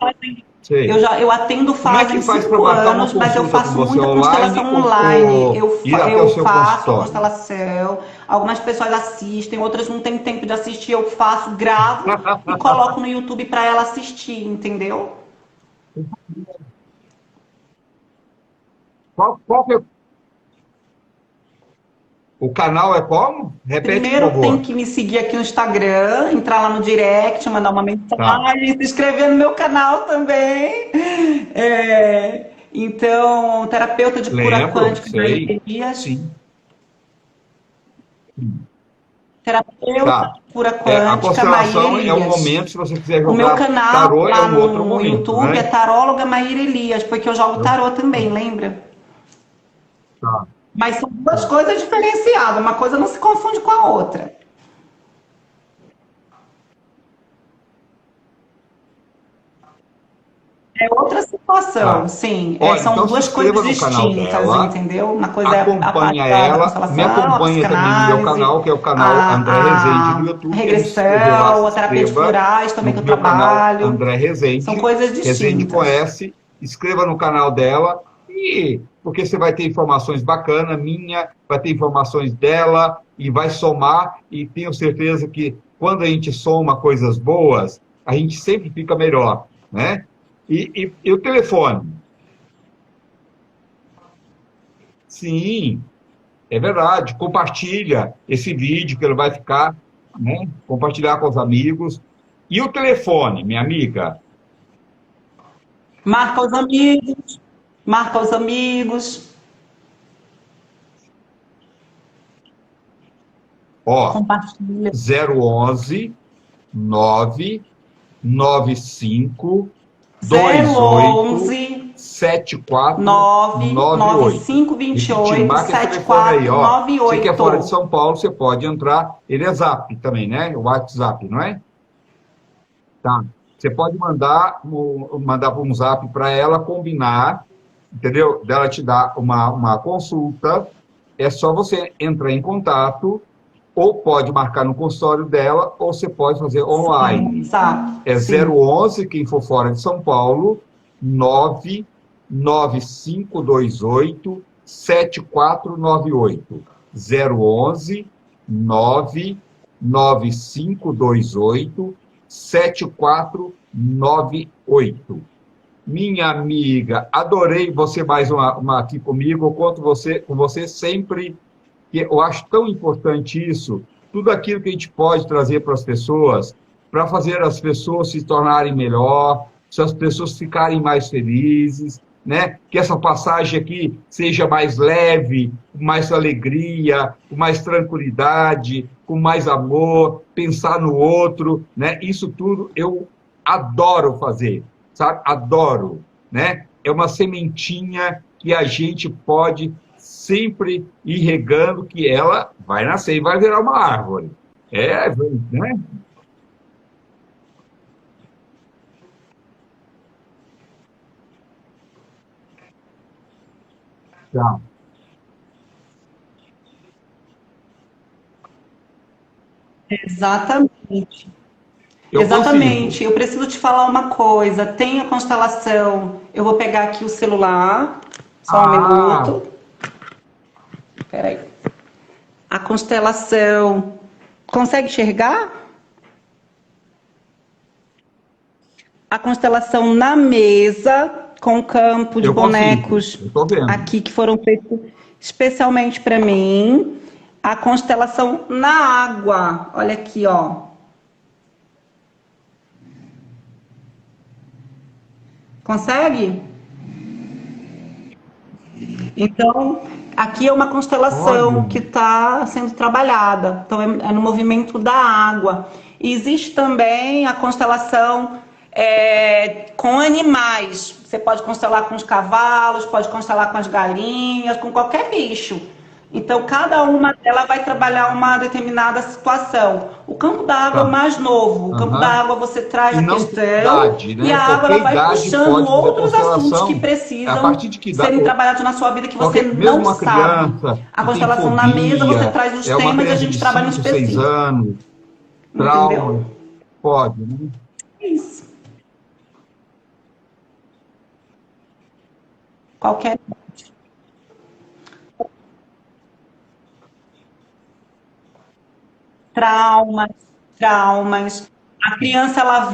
eu atendo fazem 5 anos, mas eu faço muita constelação online. Eu faço a constelação, algumas pessoas assistem, outras não têm tempo de assistir, eu faço, gravo e coloco no YouTube para ela assistir, entendeu? Qual que é... O canal é como? Repete, Primeiro por favor. tem que me seguir aqui no Instagram, entrar lá no direct, mandar uma mensagem, se inscrever no meu canal também. Então, terapeuta de cura quântica, Elias. Sim. Terapeuta de cura quântica, a constelação Maíra é um Elias. momento, se você quiser jogar O meu canal tarô, lá é um outro no momento, YouTube né? é Taróloga Maíra Elias, porque eu jogo tarô também, lembra? Tá. Mas são duas coisas diferenciadas, uma coisa não se confunde com a outra. É outra situação, sim. Olha, são então duas se inscreva coisas no canal distintas, dela, entendeu? Uma coisa é a parte acompanha da ela, constelação, me acompanha também no meu canal, que é o canal André Rezende do YouTube. Regressão, a terapia de florais também que eu trabalho. André Rezende. São coisas distintas. Rezende conhece, inscreva no canal dela, porque você vai ter informações bacanas, vai ter informações dela, e vai somar, e tenho certeza que quando a gente soma coisas boas, a gente sempre fica melhor, né? E o telefone? Sim, é verdade. Compartilha esse vídeo que ele vai ficar, né? Compartilhar com os amigos. E o telefone, minha amiga? Marca os amigos. Marca os amigos. Ó, compartilha. 011 995 28 7498. 7498. Você que é fora de São Paulo, você pode entrar. Ele é Zap também, né? O WhatsApp, não é? Tá. Você pode mandar por um Zap para ela combinar, entendeu? Dela te dar uma consulta. É só você entrar em contato, ou pode marcar no consultório dela, ou você pode fazer online. Sim, exato. É 011, quem for fora de São Paulo, 99528 7498. 011 99528 7498. Minha amiga, adorei você mais uma aqui comigo. Eu conto com você sempre, que eu acho tão importante isso, tudo aquilo que a gente pode trazer para as pessoas, para fazer as pessoas se tornarem melhor, se as pessoas ficarem mais felizes, né? Que essa passagem aqui seja mais leve, com mais alegria, com mais tranquilidade, com mais amor, pensar no outro, né? Isso tudo eu adoro fazer, sabe? Adoro, né? É uma sementinha que a gente pode sempre ir regando, que ela vai nascer e vai virar uma árvore. Né? Tá. Exatamente. Eu consigo. Exatamente. Eu preciso te falar uma coisa. Tem a constelação. Eu vou pegar aqui o celular. Só um Ah, minuto. Peraí. A constelação. Consegue enxergar? A constelação na mesa, com o campo de eu consigo. bonecos Eu estou vendo. aqui que foram feitos especialmente para mim. A constelação na água. Olha aqui, ó. Consegue? Então, aqui é uma constelação Olha. que está sendo trabalhada. Então, é no movimento da água. E existe também a constelação com animais. Você pode constelar com os cavalos, pode constelar com as galinhas, com qualquer bicho. Então, cada uma delas vai trabalhar uma determinada situação. O campo da água é o Tá. mais novo. O campo da Aham. água você traz E a não tem questão idade, e né? a água ela Qualquer vai idade puxando pode fazer outros assuntos que constelação. A precisam partir de que idade? serem trabalhados na sua vida que você Mesmo não uma sabe. criança A que tem constelação na mesa você fobia, traz os é uma temas e a criança gente de trabalha no 5, 6 específico. anos, Entendeu? trauma, pode, né? É isso. Qualquer traumas, traumas. A criança ela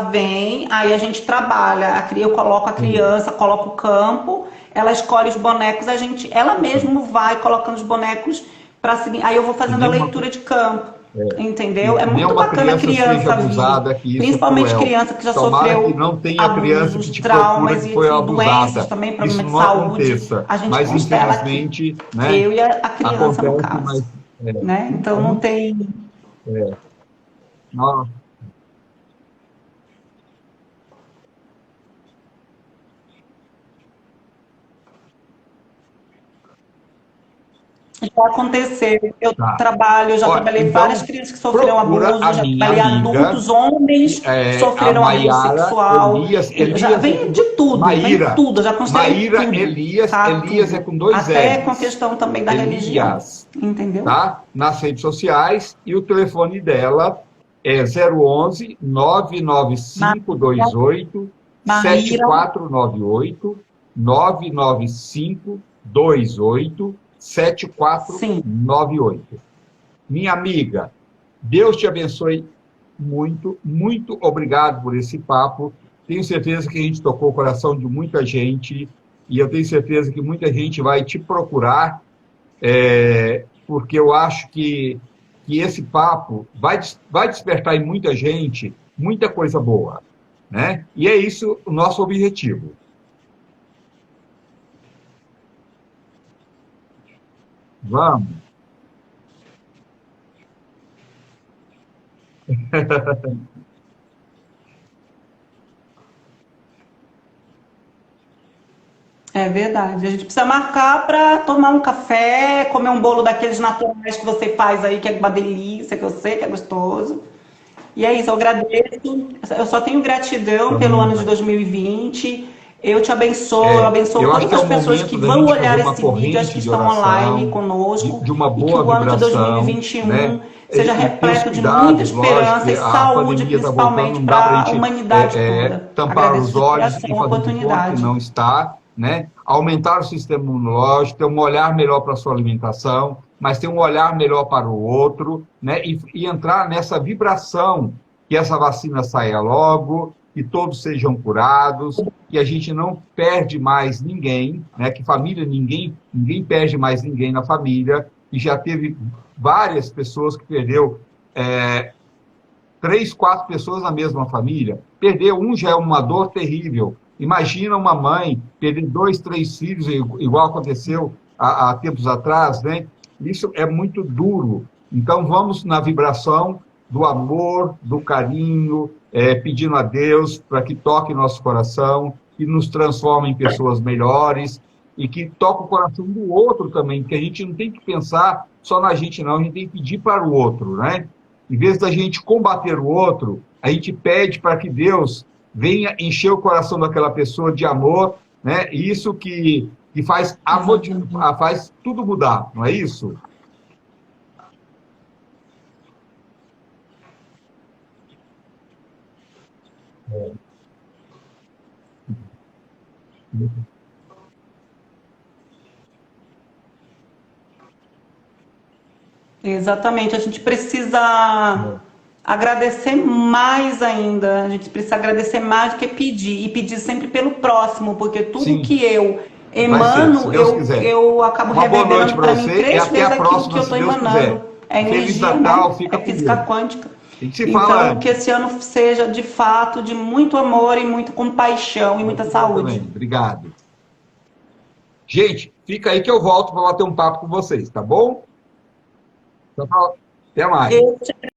vem, aí a gente trabalha. Eu coloco a Sim. criança, coloco o campo, ela escolhe os bonecos, ela mesmo vai colocando os bonecos para seguir. Aí eu vou Que fazendo a nem uma, leitura de campo, entendeu? É que nem muito uma bacana a criança seja criança vir, abusada, que isso é principalmente cruel. criança que já Tomara que sofreu não tenha criança que abusos, te procura traumas que e foi doenças abusada. também, Isso problema de não saúde. aconteça, A gente mas constela aqui. infelizmente, né, Eu e a criança, no acontece, caso, mas é, né? Então é não muito, tem. é, nossa, Já aconteceu. tá. Eu já Olha, trabalhei várias então, crianças que sofreram procura abuso, a já minha trabalhei amiga, adultos, homens que a sofreram abuso Maiara sexual. Elias. Já Elias é vem com de tudo, vem Maíra. tudo, eu já constelei Maíra tudo, Elias. tá? Elias é Tudo. com dois Até com a L's. questão também da religião, Elias, entendeu? tá? Nas redes sociais. E o telefone dela é 011 99528 Maíra, 7498 99528 sim. 7498. Minha amiga, Deus te abençoe muito, muito obrigado por esse papo. Tenho certeza que a gente tocou o coração de muita gente e eu tenho certeza que muita gente vai te procurar, porque eu acho que esse papo vai despertar em muita gente muita coisa boa, né? E é isso o nosso objetivo. Vamos. É verdade. A gente precisa marcar para tomar um café, comer um bolo daqueles naturais que você faz aí, que é uma delícia, que eu sei que é gostoso. E é isso, eu agradeço. Eu só tenho gratidão pelo ano de 2020. Eu te abençoo, eu abençoo Eu acho todas que é as o pessoas momento que da vão gente fazer olhar uma esse vídeo, as que corrente de estão online oração, conosco, de uma e que boa o ano de vibração, né? 2021 seja E ter os repleto de muita cuidados, lógico, esperança que e a saúde, pandemia está voltando, principalmente não dá para a para a gente humanidade toda. tampar Agradeço os de olhos e coração a fazer de conta que oportunidade. não está, né? Aumentar o sistema imunológico, ter um olhar melhor para a sua alimentação, mas ter um olhar melhor para o outro, né? E entrar nessa vibração, que essa vacina saia logo, que todos sejam curados, que a gente não perde mais ninguém, né? Que família, ninguém perde mais ninguém na família, e já teve várias pessoas que perdeu 3, 4 pessoas na mesma família. Perder um já é uma dor terrível, Imagina uma mãe perder 2, 3 filhos, igual aconteceu há tempos atrás, né? Isso é muito duro. Então, vamos na vibração do amor, do carinho, pedindo a Deus para que toque nosso coração, que nos transforme em pessoas melhores e que toque o coração do outro também, porque a gente não tem que pensar só na gente, não, a gente tem que pedir para o outro, né? Em vez da gente combater o outro, a gente pede para que Deus venha encher o coração daquela pessoa de amor, né? E isso que faz, faz tudo mudar, não é isso? Exatamente, a gente precisa agradecer mais ainda, a gente precisa agradecer mais do que pedir, e pedir sempre pelo próximo, porque tudo Sim, que eu vai ser, se emano, Deus quiser. eu acabo Uma boa noite reverberando para para mim você e 3 até vezes a aquilo que próxima, eu se estou Deus emanando. quiser. É Feliz energia, Natal, né? fica É com física Deus. quântica. A gente se fala Então, que antes. esse ano seja de fato de muito amor e muita compaixão e muita Muito bom também. saúde. Obrigado. Gente, fica aí que eu volto para bater um papo com vocês, tá bom? Então, até mais. Eu